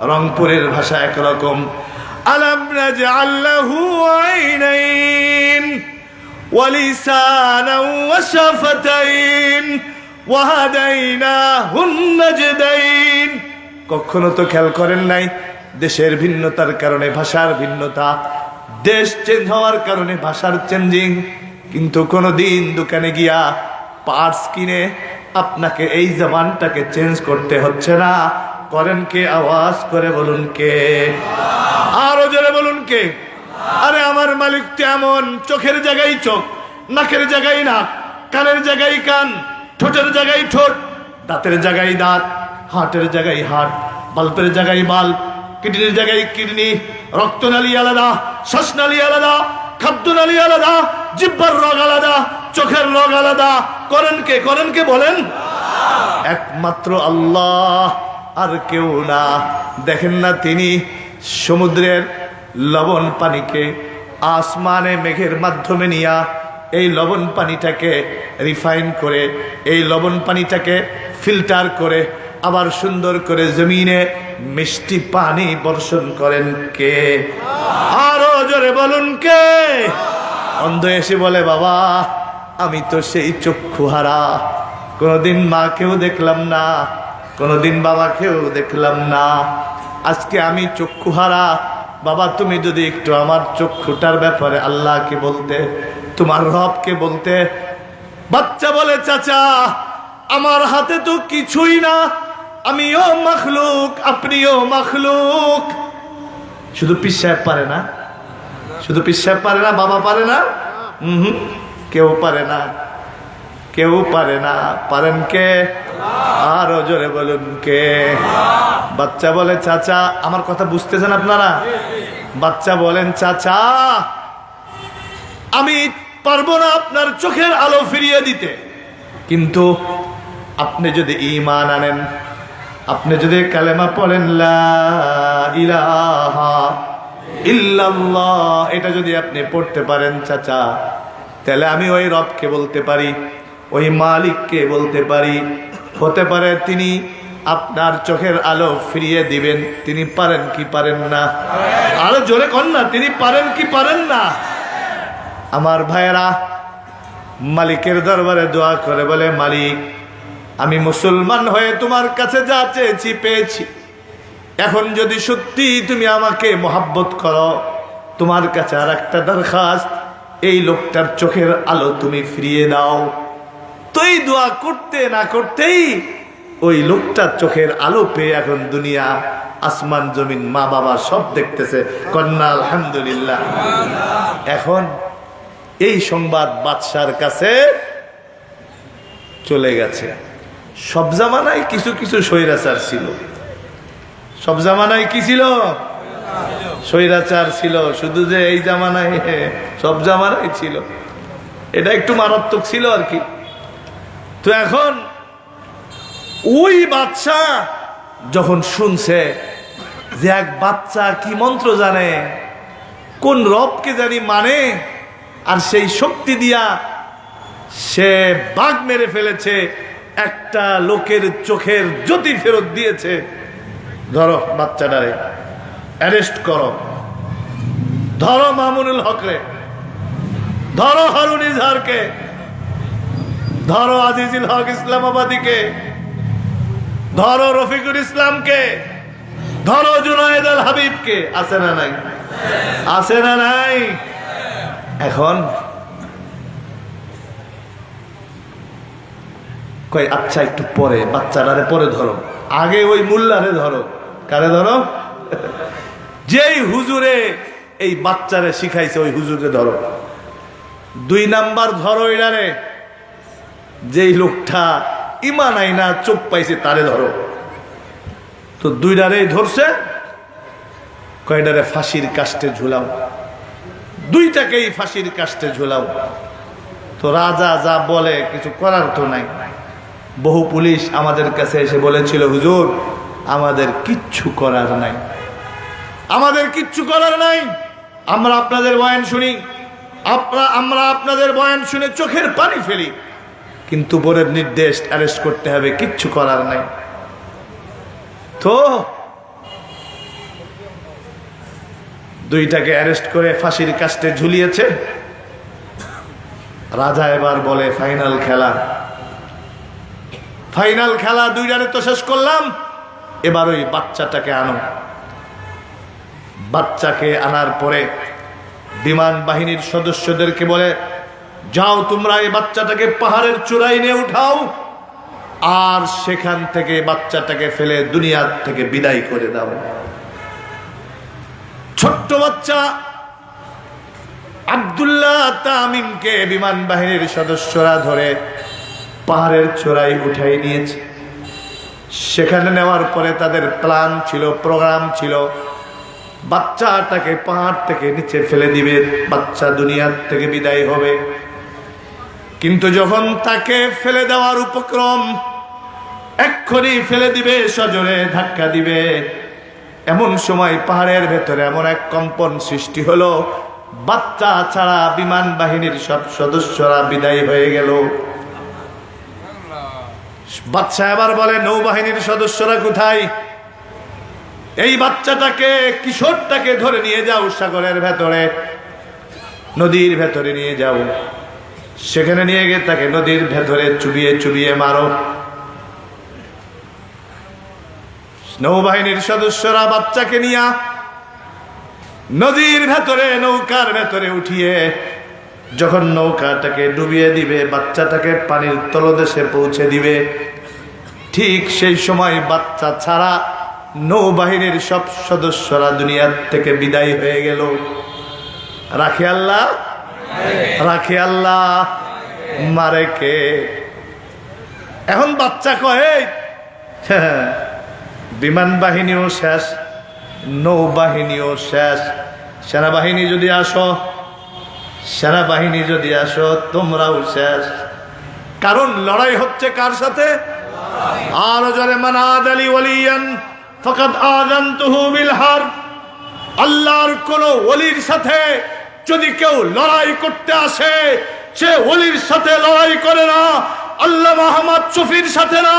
রংপুরের ভাষা একরকম। আলাম নাজআল লাহু আইনাইন ওয়া লিসানান ওয়া শাফাতাইন ওয়া হাদাইনাহুন নাজদাইন। কখনো তো খেয়াল করেন নাই দেশের ভিন্নতার কারণে ভাষার ভিন্নতা, দেশ চেঞ্জ হওয়ার কারণে ভাষার চেঞ্জিং, কিন্তু কোনোদিন দোকানে গিয়া পার্টস কিনে আপনাকে এই জবানটাকে চেঞ্জ করতে হচ্ছে না। করেন কে? আওয়াজ করে বলুন কে? আরো জোরে বলুন কে? আরে আমার মালিক তো এমন, চোখের জায়গায় চোখ, নাকের জায়গায় নাক, কানের জায়গায় কান, ঠোঁটের জায়গায় ঠোঁট, দাঁতের জায়গায় দাঁত, হার্টের জায়গায় হার্ট, বাল্বের জায়গায় বাল্ব, কিডনির জায়গায় কিডনি, রক্তনালী আলাদা, শ্বাসনালী আলাদা, খাদ্যনালী আলাদা, জিহ্বার রোগ আলাদা, চোখের রোগ আলাদা। করেন কে? করেন কে বলেন? একমাত্র আল্লাহ, আর কেউ না। দেখেন না তিনি সমুদ্রের লবণ পানিকে আসমানে মেঘের মাধ্যমে নিয়া এই লবণ পানিটাকে রিফাইন করে, এই লবণ পানিটাকে ফিল্টার করে আবার সুন্দর করে জমিনে মিষ্টি পানি বর্ষণ করেন কে? আরো জোরে বলুন কে? অন্ধ এসে বলে বাবা আমি তো সেই চক্ষুহারা, কোনোদিন মাকেও দেখলাম না, কোনোদিন বাবাকেও দেখলাম না, আজকে আমি চক্ষুহারা। বাবা তুমি যদি একটু আমার চক্ষুটার ব্যাপারে আল্লাহকে বলতে, তোমার রবকে বলতে। বাচ্চা বলে চাচা আমার হাতে তো কিছুই না, আমিও মাখলুক আপনিও মাখলুক। শুধু পীর সাহেব পারে না, শুধু পীর সাহেব পারে না, বাবা পারে না, কেউ পারে না, কেউ পারে না। পারেন কে? আরো জোরে বলুন কে? বাচ্চা বলে চাচা, আমার কথা বুঝতেছেন আপনারা? বাচ্চা বলেন চাচা আমি পারবো না আপনার চোখের আলো ফিরিয়ে দিতে, কিন্তু আপনি যদি ঈমান আনেন, আপনি যদি কালেমা পড়েন লা ইলাহা ইল্লাল্লাহ, এটা যদি আপনি পড়তে পারেন চাচা, তাহলে আমি ওই রবকে বলতে পারি, ওই মালিককে বলতে পারি, হতে পারে তিনি আপনার চোখের আলো ফিরিয়ে দিবেন। তিনি পারেন কি পারেন না? আরো জোরে কর না, তিনি পারেন কি পারেন না? আমার ভাইয়েরা মালিকের দরবারে দোয়া করে বলে মালিক আমি মুসলমান হয়ে তোমার কাছে যা চেয়েছি পেয়েছি, এখন যদি সত্যি তুমি আমাকে মহাব্বত করো, তোমার কাছে আর একটা দরখাস্ত, এই লোকটার চোখের আলো তুমি ফিরিয়ে দাও। তো এই দোয়া করতে না করতেই ওই লোকটার চোখের আলো পেয়ে এখন দুনিয়া আসমান জমিন মা বাবা সব দেখতেছে, কন্যা আলহামদুলিল্লাহ। এখন এই সংবাদ বাদশার কাছে চলে গেছে। সব জামানায় কিছু কিছু স্বৈরাচার ছিল, সব জামানায় কি ছিল? স্বৈরাচার ছিল। শুধু যে এই জামানায়, সব জামানায় ছিল, এটা একটু মারাত্মক ছিল আর কি। তো এখন ওই বাচ্চা যখন শুনছে যে এক বাচ্চা কি মন্ত্র জানে, কোন রবকে জানি মানে, আর সেই শক্তি দিয়া সে বাঘ মেরে ফেলেছে, একটা লোকের চোখের জ্যোতি ফেরত দিয়েছে। ধরো বাচ্চাটারে, অ্যারেস্ট করো, ধরো মামুনুল হকরে, ধরো হারুন ইজহারকে, ধরো আজিজুল হক ইসলামাবাদীকে, ধরো রফিকুল ইসলামকে, ধরো জুনায়েদ আল হাবিবকে। আছে না নাই? আছে না নাই? এখন কই আচ্ছা একটু পরে, বাচ্চাটারে পরে ধরো, আগে ওই মোল্লারে ধরো। কারে ধরো? যেই হুজুরে এই বাচ্চারে শিখাইছে ওই হুজুরে ধরো। 2 নাম্বার ধরো এটারে, যেই লোকটা ইমান আইনা চোখ পাইছে তারে ধরো। তো 2টারে ধরছে, কয়টারে ফাঁসির কাস্টে ঝুলাও, 2টাকেই ফাঁসির কাস্টে ঝুলাও। তো রাজা যা বলে কিছু করার তো নাই। বহু পুলিশ আমাদের কাছে এসে বলেছিল, হুজুর আমাদের কিচ্ছু করার নাই, আমাদের কিচ্ছু করার নাই, আমরা আপনাদের বয়ান শুনি, আমরা আপনাদের বয়ান শুনে চোখের পানি ফেলি, কিন্তু পরের নির্দেশ অ্যারেস্ট করতে হবে, কিচ্ছু করার নাই। তো 2টাকে অ্যারেস্ট করে ফাঁসির কাস্টে ঝুলিয়েছে। রাজা এবার বলে ফাইনাল খেলা, ফাইনাল খেলা, 2টারে তো শেষ করলাম, এবার ওই বাচ্চাটাকে আনো। বাচ্চাকে আনার পরে বিমান বাহিনীর সদস্যদেরকে বলে, যাও তোমরা এই বাচ্চাটাকে পাহাড়ের চূড়ায় নিয়ে উঠাও, আর সেখান থেকে বাচ্চাটাকে ফেলে দুনিয়ার থেকে বিদায় করে দাও। ছোট্ট বাচ্চা আব্দুল্লাহ তামিমকে বিমান বাহিনীর সদস্যরা ধরে পাহাড়ের চূড়ায় উঠাই নিয়েছে। সেখানে নেওয়ার পরে তাদের প্ল্যান ছিল, প্রোগ্রাম ছিল, বাচ্চাটাকে পাহাড় থেকে নিচে ফেলে দিবে, বাচ্চা দুনিয়ার থেকে বিদায় হবে। কিন্তু যখন তাকে ফেলে দেওয়ার উপক্রম, এক্ষুনি ফেলে দিবে, সজোরে ধাক্কা দিবে, এমন সময় পাহাড়ের ভেতরে এমন এক কম্পন সৃষ্টি হলো, বাচ্চা ছাড়া বিমান বাহিনীর সব সদস্যরা বিদায় হয়ে গেল। বাচ্চা এবার বলে, নৌবাহিনীর সদস্যরা কোথায়? এই বাচ্চাটাকে, কিশোরটাকে ধরে নিয়ে যাও সাগরের ভেতরে, নদীর ভেতরে নিয়ে যাও, সেখানে নিয়ে গিয়ে তাকে নদীর ভেতরে চুবিয়ে চুবিয়ে মারো। নৌবাহিনীর সদস্যরা বাচ্চাকে নিয়ে নদীর ভেতরে, নৌকার ভেতরে উঠিয়ে যখন নৌকাটাকে ডুবিয়ে দিবে, বাচ্চাটাকে পানির তলদেশে পৌঁছে দিবে, ঠিক সেই সময় বাচ্চা ছাড়া নৌবাহিনীর সব সদস্যরা দুনিয়ার থেকে বিদায় হয়ে গেল। রাখে আল্লাহ, রাখে আল্লাহ, মারে কে? এখন বাচ্চা কয় বিমান বাহিনীও শেষ, নৌবাহিনীও শেষ, সেনাবাহিনী যদি আসো, সেনাবাহিনী যদি আসো, তোমরাও শেষ। কারণ লড়াই হচ্ছে কার সাথে? আর জরে মানাদ আলী ওয়ালিয়ান ফাকাদ আযানতুহু বিল হারব। আল্লাহর কোন ওলির সাথে যদি কেউ লড়াই করতে আসে, সে ওলির সাথে লড়াই করে না, আল্লাহ মুহাম্মদ শফির সাথে না,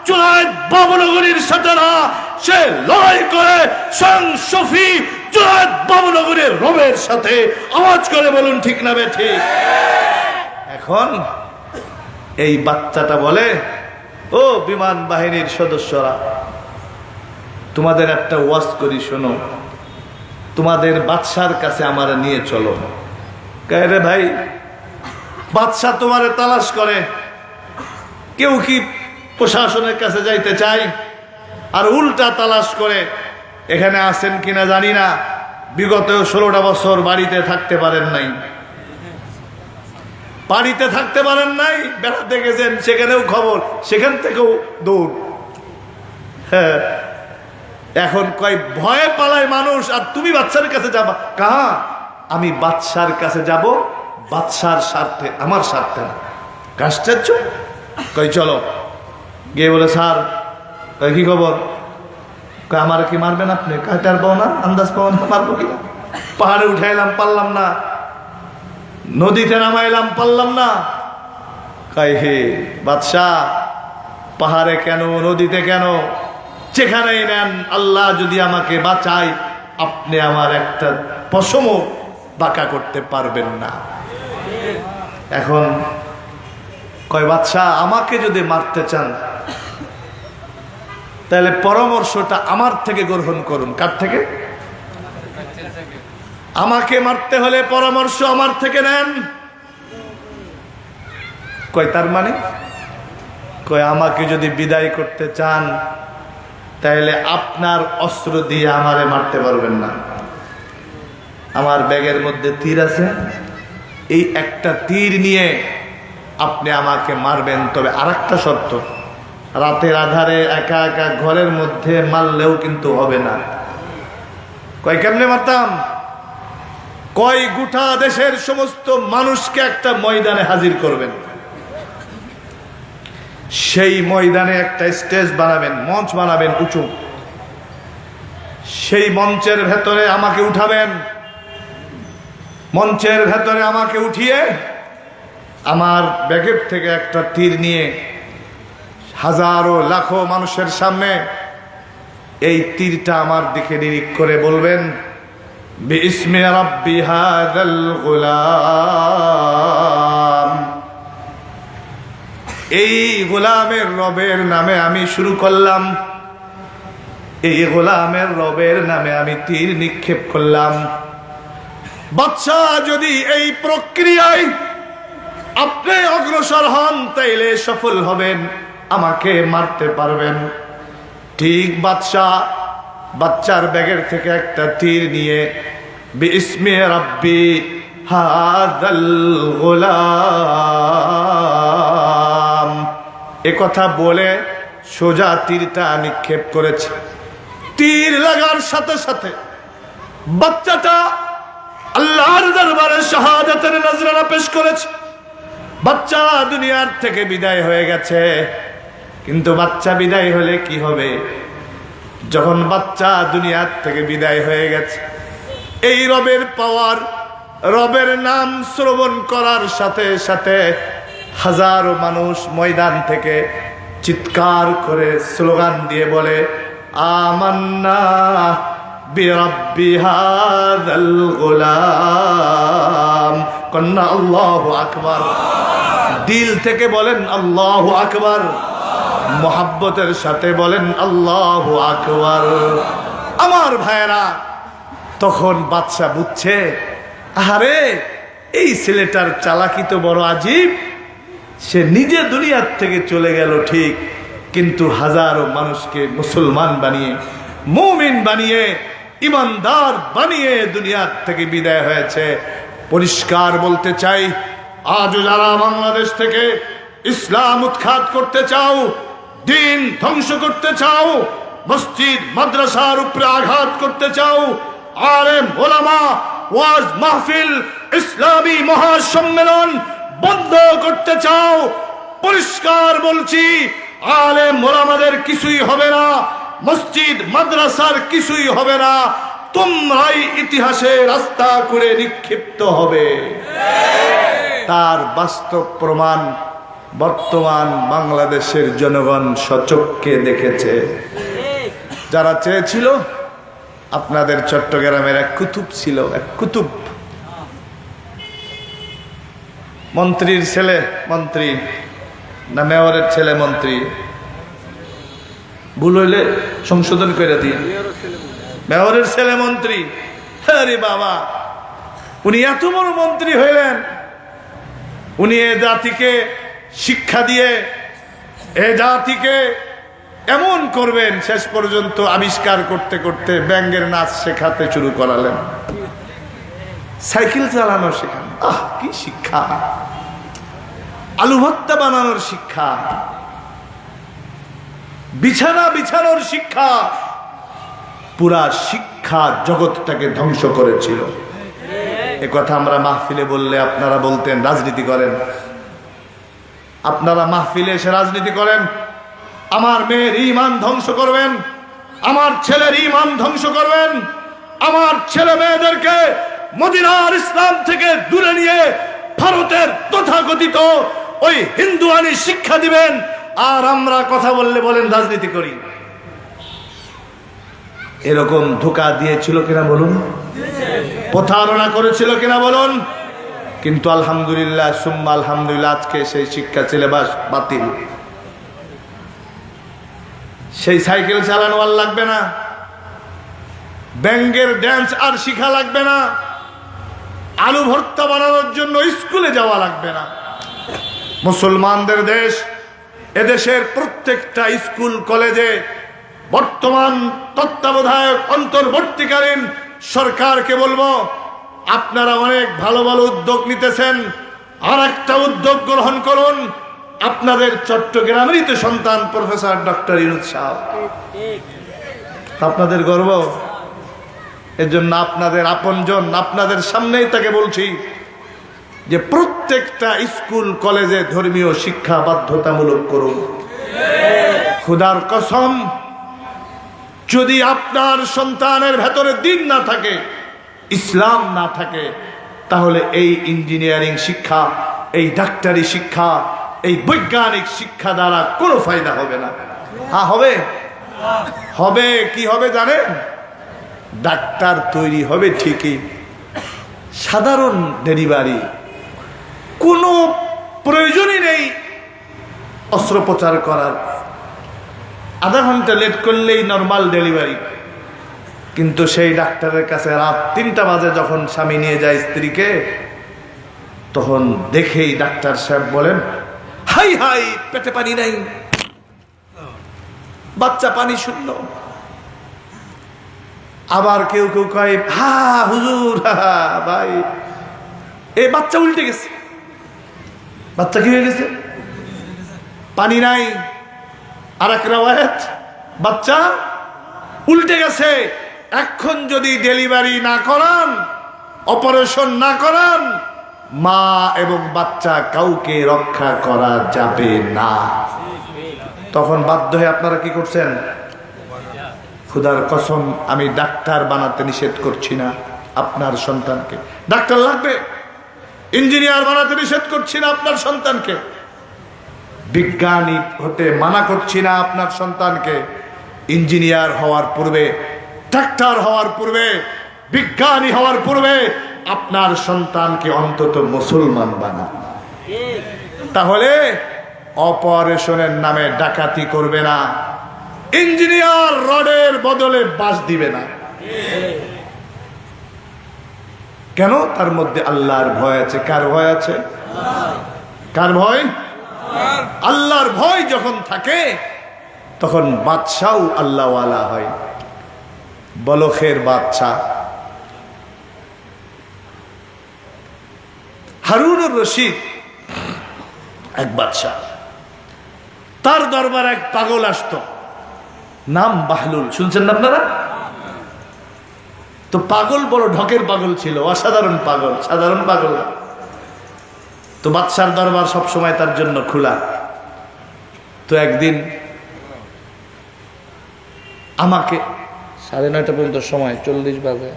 জুনায়েদ বাবুনগরীর সাথে না, সে লড়াই করে স্বয়ং শফি জুনায়েদ বাবুনগরীর রবের সাথে। আওয়াজ করে বলুন ঠিক না বেঠিক? এখন এই বাচ্চাটা বলে, ও বিমান বাহিনীর সদস্যরা, তোমাদের একটা ওয়াজ করি, শোনো, তোমাদের বাদশার কাছে আমার নিয়ে চলো। কে রে ভাই? বাদশা তোমারে তালাশ করে। কেউ কি প্রশাসনের কাছে যাইতে চাই, আর উল্টা তালাশ করে, এখানে আছেন কিনা জানি না, বিগত 16টা বছর বাড়িতে থাকতে পারেন নাই, বাড়িতে থাকতে পারেন নাই, বেড়াতে গেছেন, সেখানেও খবর, সেখান থেকেও দৌড়। হ্যাঁ, এখন কয় ভয়ে পালায় মানুষ, আর তুমি বাদশার কাছে যাবা? কাহা, আমি বাদশার কাছে যাব বাদশার স্বার্থে, আমার স্বার্থে না। কাশ্চার্য। কই চলো। গিয়ে বলে, স্যার কি খবর? আমার কি মারবেন আপনি? কাটার পাও না, আন্দাজ পাও না, মারবো কিনা? পাহাড়ে উঠাইলাম, পারলাম না, নদীতে নামাইলাম, পারলাম না। কয় হে বাদশাহ, পাহাড়ে কেন, নদীতে কেন, যেখানেই নেন, আল্লাহ যদি আমাকে বাঁচায়, আপনি আমার একটা পশমও বাঁকা করতে পারবেন না। এখন কয় বাদশা, আমাকে যদি মারতে চান তাহলে পরামর্শটা আমার থেকে গ্রহণ করুন। কার থেকে? আমাকে মারতে হলে পরামর্শ আমার থেকে নেন। কয় তার মানে? কয় আমাকে যদি বিদায় করতে চান তাহলে আপনার অস্ত্র দিয়ে আমারে মারতে পারবেন না। আমার ব্যাগের মধ্যে তীর আছে, এই একটা তীর নিয়ে আপনি আমাকে মারবেন, তবে আরেকটা শর্ত, রাতের আধারে একা একা ঘরের মধ্যে মারলেও কিন্তু হবে না। কয় কেমনে মারতাম? কয় গোটা দেশের সমস্ত মানুষকে একটা ময়দানে হাজির করবেন, সেই ময়দানে একটা স্টেজ বানাবেন, মঞ্চ বানাবেন উঁচু, সেই মঞ্চের ভেতরে আমাকে উঠাবেন, মঞ্চের ভেতরে আমাকে উঠিয়ে আমার ব্যাগের থেকে একটা তীর নিয়ে হাজারো লাখো মানুষের সামনে এই তীরটা আমার দিকে নিরিখ করে বলবেন, বিইসমি রাব্বি হাযাল গোলাম, এই গোলামের রবের নামে আমি শুরু করলাম, এই গোলামের রবের নামে আমি তীর নিক্ষেপ করলাম। বাদশা যদি এই প্রক্রিয়ায় আপনি অগ্রসর হন তাইলে সফল হবেন, আমাকে মারতে পারবেন। ঠিক বাচ্চার ব্যাগের থেকে একটা তীর নিয়ে বিইসমি রাব্বি হাযাল গোলাম এ কথা বলে সোজা তীরটা নিক্ষেপ করেছে। তীর লাগার সাথে সাথে বাচ্চাটা আল্লাহর দরবারে শাহাদাতের নজরানা পেশ করেছে। বাচ্চা দুনিয়ার থেকে বিদায় হয়ে গেছে, কিন্তু বাচ্চা বিদায় হলে কি হবে? যখন বাচ্চা দুনিয়ার থেকে বিদায় হয়ে গেছে, এই রবের পাওয়ার, রবের নাম শ্রবণ করার সাথে সাথে হাজারো মানুষ ময়দান থেকে চিৎকার করে স্লোগান দিয়ে বলে, আমান্না বিরাব্বি হাযাল গোলাম। কন্যা আল্লাহু আকবার, দিল থেকে বলেন আল্লাহু আকবার, মোহাব্বতের সাথে বলেন আল্লাহু আকবার। আমার ভাইয়েরা, তখন বাদশা বুঝছে, আরে এই ছেলেটার চালাকি তো বড় আজীব, সে নিজে দুনিয়ার থেকে চলে গেল ঠিক, কিন্তু হাজারো মানুষকে মুসলমান বানিয়ে, মুমিন বানিয়ে, ইমানদার বানিয়ে দুনিয়ার থেকে বিদায় হয়েছে। পরিষ্কার বলতে চাই, আজও যারা বাংলাদেশ থেকে ইসলাম উৎখাত করতে চাও, দিন ধ্বংস করতে চাও, মসজিদ মাদ্রাসার উপরে আঘাত করতে চাও, আলেম ওলামা ওয়াজ মাহফিল ইসলামী মহাসম্মেলন বন্ধ করতে চাও, পরিষ্কার বলছি, আলেম ওলামাদের কিছুই হবে না, মসজিদ মাদ্রাসার কিছুই হবে না, তোমরাই ইতিহাসে রাস্তা করে নিক্ষিপ্ত হবে। তার বাস্তব প্রমাণ বর্তমান বাংলাদেশের জনগণ সচক্ষে দেখেছে। যারা চেয়েছিল, আপনাদের চট্টগ্রামের এক কুতুব ছিল, এক কুতুব, মন্ত্রীর ছেলে, মন্ত্রী না মেয়রের ছেলে মন্ত্রী, ভুল হইলে সংশোধন করে দিয়ে, মেয়রের ছেলে মন্ত্রী। আরে বাবা, উনি এত বড় মন্ত্রী হইলেন, উনি এ জাতিকে শিক্ষা দিয়ে এ জাতিকে এমন করবেন, শেষ পর্যন্ত আবিষ্কার করতে করতে ব্যাঙ্গের নাচ শেখাতে শুরু করালেন, সাইকেল চালানো শেখান। আহ, কি শিক্ষা! আলু ভর্তা বানানোর শিক্ষা, বিছানা বিছানোর শিক্ষা, পুরা শিক্ষা জগৎটাকে ধ্বংস করেছিল। এ কথা আমরা মাহফিলে বললে আপনারা বলতেন রাজনীতি করেন, আপনারা মাহফিলে এসে রাজনীতি করেন, আমার মেয়ের ঈমান ধ্বংস করবেন, আমার ছেলের ঈমান ধ্বংস করবেন, আমার ছেলে মেয়েদেরকে মদিনার ইসলাম থেকে দূরে নিয়ে ভারতের তথাকথিত ওই হিন্দুয়ানি শিক্ষা দিবেন, আর আমরা কথা বললে বলেন রাজনীতি করি। এরকম ধোঁকা দিয়েছিল কিনা বলুন, প্রতারণা করেছিল কিনা বলুন। কিন্তু আলহামদুলিল্লাহ সুম্মা আলহামদুলিল্লাহ আজকে সেই শিক্ষা সিলেবাস বাতিল। সেই সাইকেল চালানো আর লাগবে না, ব্যাঙ্গের ড্যান্স আর শিখা লাগবে না, আলু ভর্তা বানানোর জন্য স্কুলে যাওয়া লাগবে না। মুসলমানদের দেশ, এদেশের প্রত্যেকটা স্কুল কলেজে বর্তমান তত্ত্বাবধায়ক অন্তর্বর্তীকালীন সরকারকে বলবো, আপনারা অনেক ভালো ভালো উদ্যোগ নিতেছেন, আর একটা উদ্যোগ গ্রহণ করুন। আপনাদের চট্টগ্রামেরই তো সন্তান প্রফেসর ডক্টর ইউনূস সাহেব, আপনাদের গর্ব। এর জন্য আপনাদের আপনজন, আপনাদের সামনেই তাকে বলছি যে প্রত্যেকটা স্কুল কলেজে ধর্মীয় শিক্ষা বাধ্যতামূলক করুন। খোদার কসম, যদি আপনার সন্তানের ভেতরে দ্বীন না থাকে, ইসলাম না থাকে, তাহলে এই ইঞ্জিনিয়ারিং শিক্ষা, এই ডাক্তারি শিক্ষা, এই বৈজ্ঞানিক শিক্ষা দ্বারা কোনো ফায়দা হবে না। হ্যাঁ হবে, হবে। কি হবে জানেন? ডাক্তার তৈরি হবে ঠিকই, সাধারণ ডেলিভারি, কোনো প্রয়োজনই নেই অস্ত্রোপচার করার, আধা ঘন্টা লেট করলেই নর্মাল ডেলিভারি। কিন্তু সেই ডাক্তারের কাছে রাত 3টা বাজে যখন স্বামী নিয়ে যায় স্ত্রীকে, তখন দেখেই ডাক্তার সাহেব বলেন, হাই হাই পেটে পানি নাই, বাচ্চা পানি শূন্য। আবার কেউ কেউ কয়, হা হুজুর, ভাই এই বাচ্চা উল্টে গেছে। বাচ্চা কি হয়ে গেছে? পানি নাই। আর এক রাওয়ায়াত, বাচ্চা উল্টে গেছে। এখন যদি ডেলিভারি না করান, অপারেশন না করান, মা এবং বাচ্চা কাউকে রক্ষা করা যাবে না। তখন বাধ্য হয়ে আপনারা কি করছেন? খোদার কসম, আমি ডাক্তার বানাতে নিষেধ করছি না আপনার সন্তানকে, ডাক্তার লাগবে। ইঞ্জিনিয়ার বানাতে নিষেধ করছি না আপনার সন্তানকে, বিজ্ঞানী হতে মানা করছি না আপনার সন্তানকে। ইঞ্জিনিয়ার হওয়ার পূর্বে, ডাক্তার হওয়ার পূর্বে, বিজ্ঞানী হওয়ার পূর্বে আপনার সন্তানকে অন্তত মুসলমান বানান। তাহলে অপারেশনের নামে ডাকাতি করবে না, ইঞ্জিনিয়ার রডের বদলে বাঁশ দিবে না। কেন? তার মধ্যে আল্লাহর ভয় আছে। কার ভয় আছে? কার ভয়? আল্লাহর ভয় যখন থাকে, তখন বাদশাও আল্লাহওয়ালা হয়। বলখের বাদশা হারুনুর রশিদ এক বাদশা, তার দরবার এক পাগল আসতো, নাম বাহলুল। শুনছেন না আপনারা? তো পাগল বড় ঢকের পাগল ছিল, অসাধারণ পাগল, সাধারণ পাগল। তো বাদশার দরবার সব সময় তার জন্য খোলা। তো একদিন আমাকে 9:30 পর্যন্ত সময়, 40 বাজে,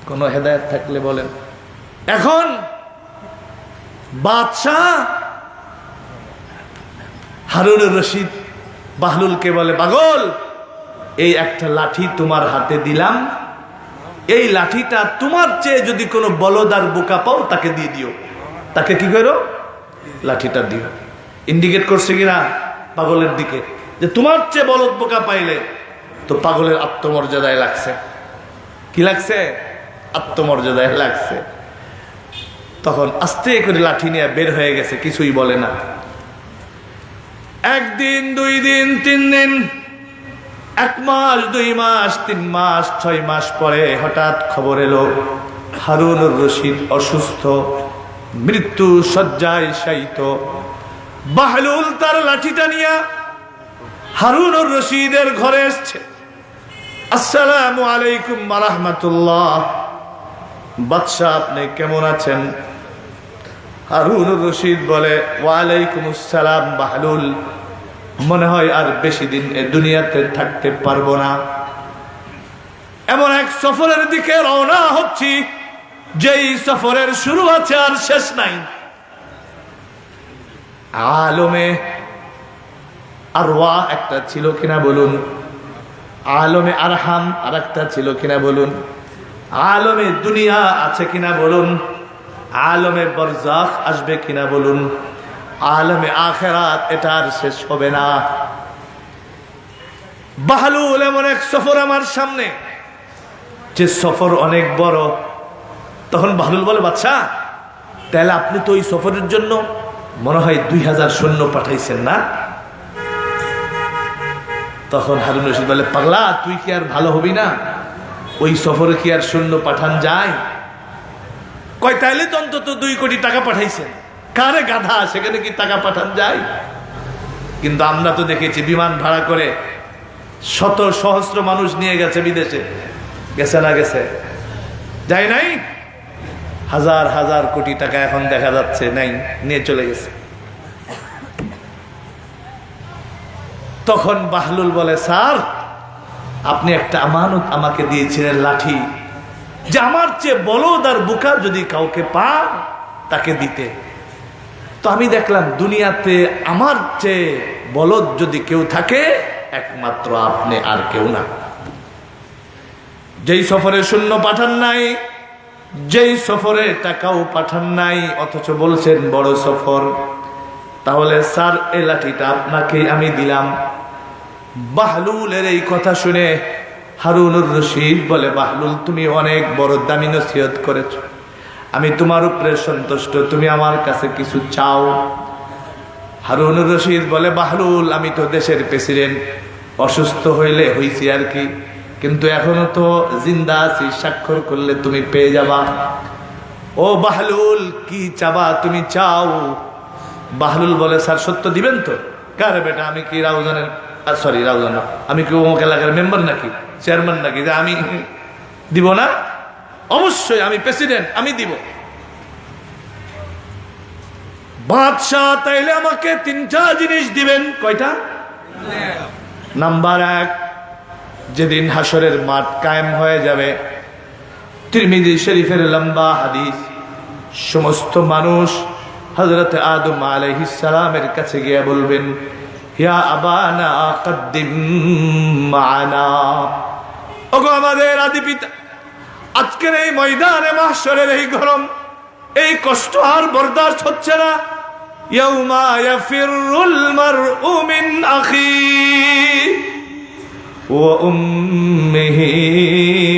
কোনো হেদায়েত থাকলে বলেন। এখন বাদশাহ হারুনুর রশিদ বাহলুলকে বলে, পাগল, এই একটা লাঠি তোমার হাতে দিলাম, এই লাঠিটা তোমার চেয়ে যদি কোনো বলদার বোকা পাও তাকে দিয়ে দিও। তাকে কি করো? লাঠিটা দিও। ইন্ডিকেট করছে কিনা পাগলের দিকে, যে তোমার চেয়ে বলদ বোকা পাইলে। তো পাগলের আত্মমর্যাদায় লাগছে। কি লাগছে? আত্মমর্যাদায় লাগছে। তখন আস্তে করে লাঠি নিয়ে বের হয়ে গেছে, কিছুই বলে না। 1 দিন 2 দিন 3 দিন, 1 মাস 2 মাস 3 মাস 6 মাস পরে হঠাৎ খবর এলো হারুনুর রশিদ অসুস্থ, মৃত্যু শয্যায় শায়িত। বাহলুল তার লাঠিটা নিয়ে হারুনুর রশিদের ঘরে এসছে। আসসালামু আলাইকুম ওয়া রাহমাতুল্লাহ, বাদশা আপনি কেমন আছেন? হারুনুর রশিদ বলে, ওয়া আলাইকুম আসসালাম বাহলুল, মনে হয় আর বেশি দিন এ দুনিয়াতে থাকতে পারবো না। এমন এক সফরের দিকে রওনা হচ্ছি, যেই সফরের শুরু আছে আর শেষ নাই। আলমে আরওয়াহ একটা ছিল কিনা বলুন, আলমে আরহাম আর একটা ছিল কিনা বলুন, আলমে দুনিয়া আছে কিনা বলুন, আলমে বরজাখ আসবে কিনা বলুন, আলমে আখেরাত এটা আর শেষ হবে না। বাহলুল এমন এক সফর আমার সামনে, যে সফর অনেক বড়। তখন বাহলুল বলে, বাদশা তাহলে আপনি তো ওই সফরের জন্য মনে হয় 2000 সৈন্য পাঠাইছেন না? তখন হারুন রশিদ বলে, পাগলা তুই কি আর ভালো হবি না? ওই সফরে কি আর সৈন্য পাঠান যায়? কয় তাইলে তো অন্তত 2 কোটি টাকা পাঠাইছেন। কারে গাধা, সেখানে কি টাকা পাঠান যায়? কিন্তু আমরা তো দেখেছি বিমান ভাড়া করে শত সহস্র মানুষ নিয়ে গেছে বিদেশে, গেছে না গেছে? যায় নাই? হাজার হাজার কোটি টাকা এখন দেখা যাচ্ছে নাই, নিয়ে চলে গেছে। তখন বাহলুল বলে, স্যার আপনি একটা আমানত আমাকে দিয়েছিলেন, লাঠি, যে আমার চেয়ে বলদ আর বুকা যদি কাউকে পান তাকে দিতে। তো আমি দেখলাম দুনিয়াতে আমার চেয়ে বলদ যদি কেউ থাকে একমাত্র আপনি, আর কেউ না। যেই সফরে সৈন্য পাঠান নাই, যেই সফরে টাকাও পাঠান নাই, অথচ বলছেন বড় সফর, তাহলে স্যার এই লাঠিটা আপনাকে আমি দিলাম। বাহলুলের এই কথা শুনে হারুনুর রশিদ বলে, বাহলুল তুমি অনেক বড় দামি নসিহত করেছ, আমি তোমার উপরে সন্তুষ্ট, তুমি আমার কাছে কিছু চাও। হারুনুর রশিদ বলে, বাহলুল আমি তো দেশের প্রেসিডেন্ট, অসুস্থ হইলে হইছি আর কি, কিন্তু এখনো তো জিন্দা আছি, স্বাক্ষর করলে তুমি পেয়ে যাবা। ও বাহলুল কি চাবা, তুমি চাও? বাহলুল বলে, স্যার সত্য দিবেন তো? কারে বেটা, আমি কি রাউজানের, সরি রাউজান না, আমি কি অমুক এলাকার মেম্বার নাকি, চেয়ারম্যান নাকি, যে আমি দিব না? অবশ্যই, আমি প্রেসিডেন্ট, আমি দিব। বাদশাহ তাইলে আমাকে 3টা জিনিস দিবেন। কয়টা? নাম্বার 1, যেদিন হাসরের মাঠ কায়েম হয়ে যাবে, তিরমিজি শরীফের লম্বা হাদিস, সমস্ত মানুষ হযরত আদম আলাইহিস সালামের কাছে গিয়ে বলবেন, ইয়া আবানা কদ্দিম মানা, ওগো আমাদের আদি পিতা, আজকের এই ময়দানে মাহশরের এই গরম, এই কষ্ট আর বরদাস্ত হচ্ছে না। ইয়াউমা ইয়াফিরুল মারউ মিন আখি ওয়া উম্মিহি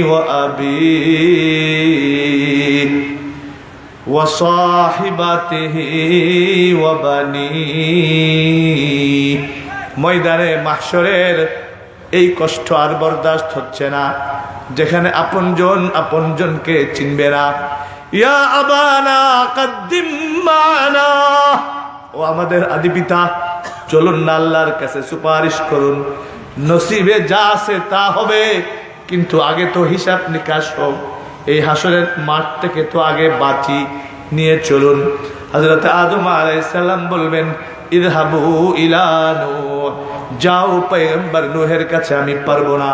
ওয়া আবিহি ওয়া সাহিবাতিহি ওয়া বানিহি। ময়দানে মাহশরের এই কষ্ট আর বরদাস্ত হচ্ছে না, যেখানে আপনজন আপনজনকে চিনবে না। ইয়া আবানা কদ্দিম মানা, ও আমাদের আদি পিতা, চলুন না আল্লাহর কাছে সুপারিশ করুন, নসিবে যা আছে তা হবে, কিন্তু আগে তো হিসাব নিকাশ হোক, এই হাসরের মাঠ থেকে তো আগে বাঁচি, নিয়ে চলুন। হযরত আদম আলাইহিস সালাম বলবেন, ইযহাবু ইলা নূহ, যাও পয়গম্বর নূহের কাছে, আমি পারবো না।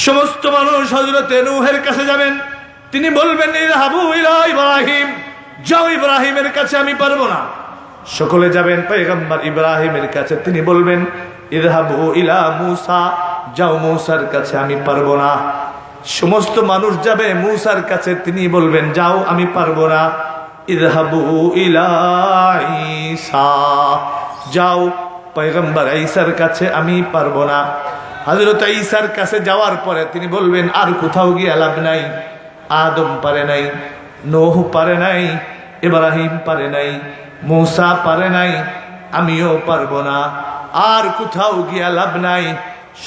সমস্ত মানুষ হযরত নূহের কাছে যাবেন, তিনি বলবেন, ইযহাবু ইলা ইব্রাহিম, যাও ইব্রাহিমের কাছে, আমি পারবো না। সকলে যাবেন পয়গম্বর ইব্রাহিমের কাছে, তিনি বলবেন, ইযহাবু ইলা মূসা, যাও মূসার কাছে, আমি পারবো না। সমস্ত মানুষ যাবে মূসার কাছে, তিনি বলবেন, যাও আমি পারবো না। ইযহাবু ইলা ঈসা, যাও পয়গম্বর ঈসার কাছে, আমি পারবো না। হযরত ঈসার কাছে যাওয়ার পরে তিনি বলবেন, আর কোথাও গিয়ে লাভ নাই, আদম পারে নাই, নূহ পারে নাই, ইব্রাহিম পারে নাই, মূসা পারে নাই, আমিও পারবো না, আর কোথাও গিয়ে লাভ নাই,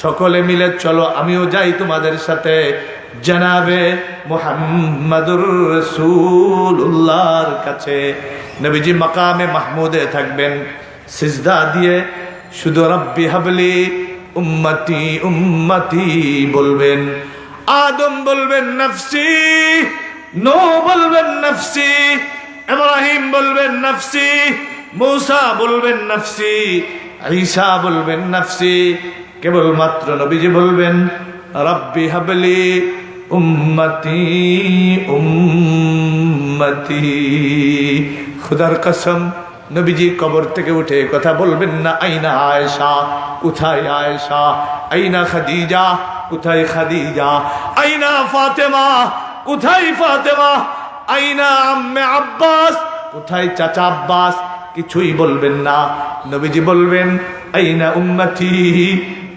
সকলে মিলে চলো, আমিও যাই তোমাদের সাথে জনাবে মুহাম্মাদুর রাসূলুল্লাহর কাছে। নবীজি মাকামে মাহমুদে থাকবেন, সিজদা দিয়ে শুধু রব্বি হাবলি উম্মতি উম্মতি বলবেন। আদম বলবেন নফসি, নূহ বলবেন নফসি, ইব্রাহিম বলবেন নফসি, মূসা বলবেন নফসি, ঈসা বলবেন নফসি। কেবলমাত্র নবীজি বলবেন রব্বি হাবলি উম্মতি উম্মতি। খুদার কসম নবীজি কবর থেকে উঠে কথা বলবেন না, আইনা আয়েশা, কোথায় আয়েশা, আইনা খাদিজা, কোথায় খাদিজা, আইনা ফাতেমা, কোথায় ফাতেমা, আইনা আম্মে আব্বাস, কোথায় চাচা আব্বাস, কিছুই বলবেন না। নবীজি বলবেন আইনা উম্মতি,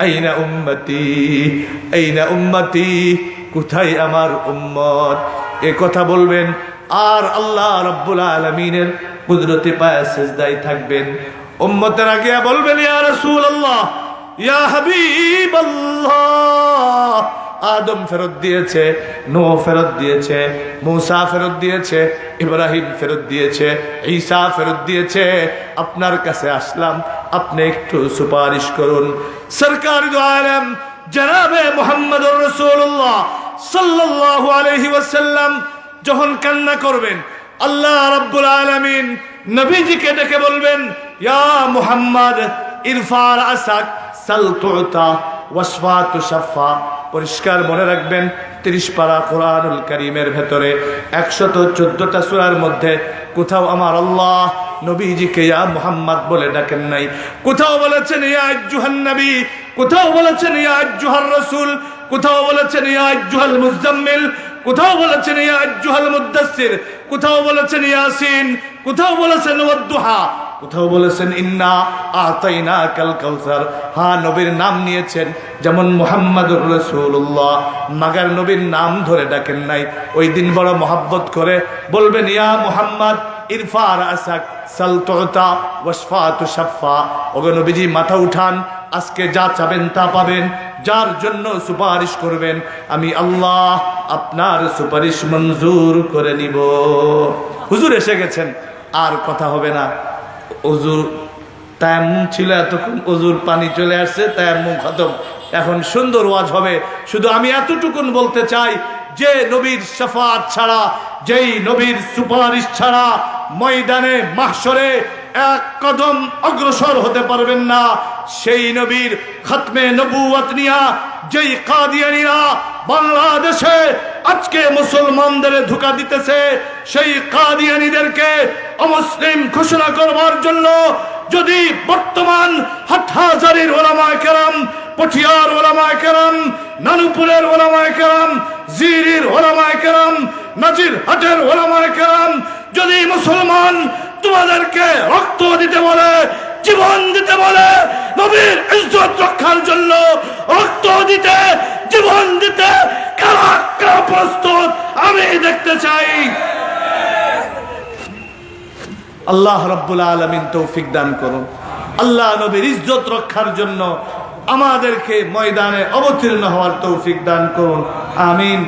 আইনা উম্মতি, আইনা উম্মতি, কোথায় আমার উম্মত, এ কথা বলবেন। আর আল্লাহ রাব্বুল আলামিনের কুদরতে পায়ে সিজদায় থাকবেন। উম্মতেরা গিয়া বলবেন ইয়া রাসূলুল্লাহ, ইয়া হাবিবাল্লাহ, আদম ফেরত দিয়েছে, নূহ ফেরত দিয়েছে, মূসা ফেরত দিয়েছে, ইব্রাহিম ফেরত দিয়েছে, ঈসা ফেরত দিয়েছে, আপনার কাছে আসলাম, আপনি একটু সুপারিশ করুন। সরকার দু আলম জনাবে মুহাম্মদুর রাসূলুল্লাহ সাল্লাল্লাহু আলাইহি ওয়াসাল্লাম যখন কান্না করবেন, আল্লাহ রাব্বুল আলামিন নবীজিকে ডেকে বলবেন ইয়া মুহাম্মদ ইরফা রাসাক সাল তুতা ওয়াশফা তুশাফা। পরিষ্কার মনে রাখবেন 30 পারা কোরআনুল কারীমের ভেতরে 114টা সূরার মধ্যে কোথাও আমার আল্লাহ নবীজিকে ইয়া মুহাম্মদ বলে ডাকেন নাই। কোথাও বলেছেন ইয়া আইয়ুহান নবী, কোথাও বলেছেন ইয়া আইয়ুহার রাসূল, কোথাও বলেছেন ইয়া আইয়ুহাল মুজাম্মিল, কোথাও বলেছেন ইয়া আইয়ুহাল মুদ্দাসসির, কোথাও বলেছেন ইয়াসিন, কোথাও বলেছেন ওয়াদ-দুহা, কোথাও বলেছেন ইন্না আতাইনাকাল কাউসার। হ্যাঁ, নবীর নাম নিয়েছেন, যেমন মুহাম্মাদুর রাসূলুল্লাহ, মাগার নবীর নাম ধরে ডাকেন নাই। ওই দিন বড় মহব্বত করে বলবেন ইয়া মুহাম্মদ ইরফা রাসাক সাল তুতা ওয়াশফা তুশাফা। ওগো নবীজি, মাথা উঠান, আজকে যা চাবেন তা পাবেন, যার জন্য সুপারিশ করবেন আমি আল্লাহ আপনার সুপারিশ মঞ্জুর করে নিব। হুজুর এসে গেছেন, আর কথা হবে না। ওযুর তায়াম্মুম ছিল এতক্ষণ, ওযুর পানি চলে আসছে, তায়াম্মুম খতম, এখন সুন্দর ওয়াজ হবে। শুধু আমি এতটুকুন বলতে চাই যে নবীর শাফাআত ছাড়া, যেই নবীর সুপারিশ ছাড়া ময়দানে মাহশরে এক কদম অগ্রসর হতে পারবেন না। সেই নবীর খতমে নবুয়ত নিয়া যেই কাদিয়ানীরা বাংলাদেশে আজকে মুসলমানদের ধোঁকা দিতেছে, সেই কাদিয়ানীদেরকে অমুসলিম ঘোষণা করবার জন্য যদি বর্তমান হাটহাজারীর ওলামায়ে কেরাম, পটিয়ার ওলামায়ে কেরাম, নানুপুরের ওলামায়ে কেরাম, জিরির ওলামায়ে কেরাম, নাজিরহাটের ওলামায়ে কেরাম যদি মুসলমান তোমাদেরকে রক্ত দিতে বলে, জীবন দিতে বলে, নবীর ইজ্জত রক্ষার জন্য রক্ত দিতে, জীবন দিতে কারা কারা প্রস্তুত আমি দেখতে চাই। আল্লাহ রাব্বুল আলামিন তৌফিক দান করুন। আল্লাহ নবীর ইজ্জত রক্ষার জন্য আমাদেরকে ময়দানে অবতীর্ণ হওয়ার তৌফিক দান করুন। আমিন।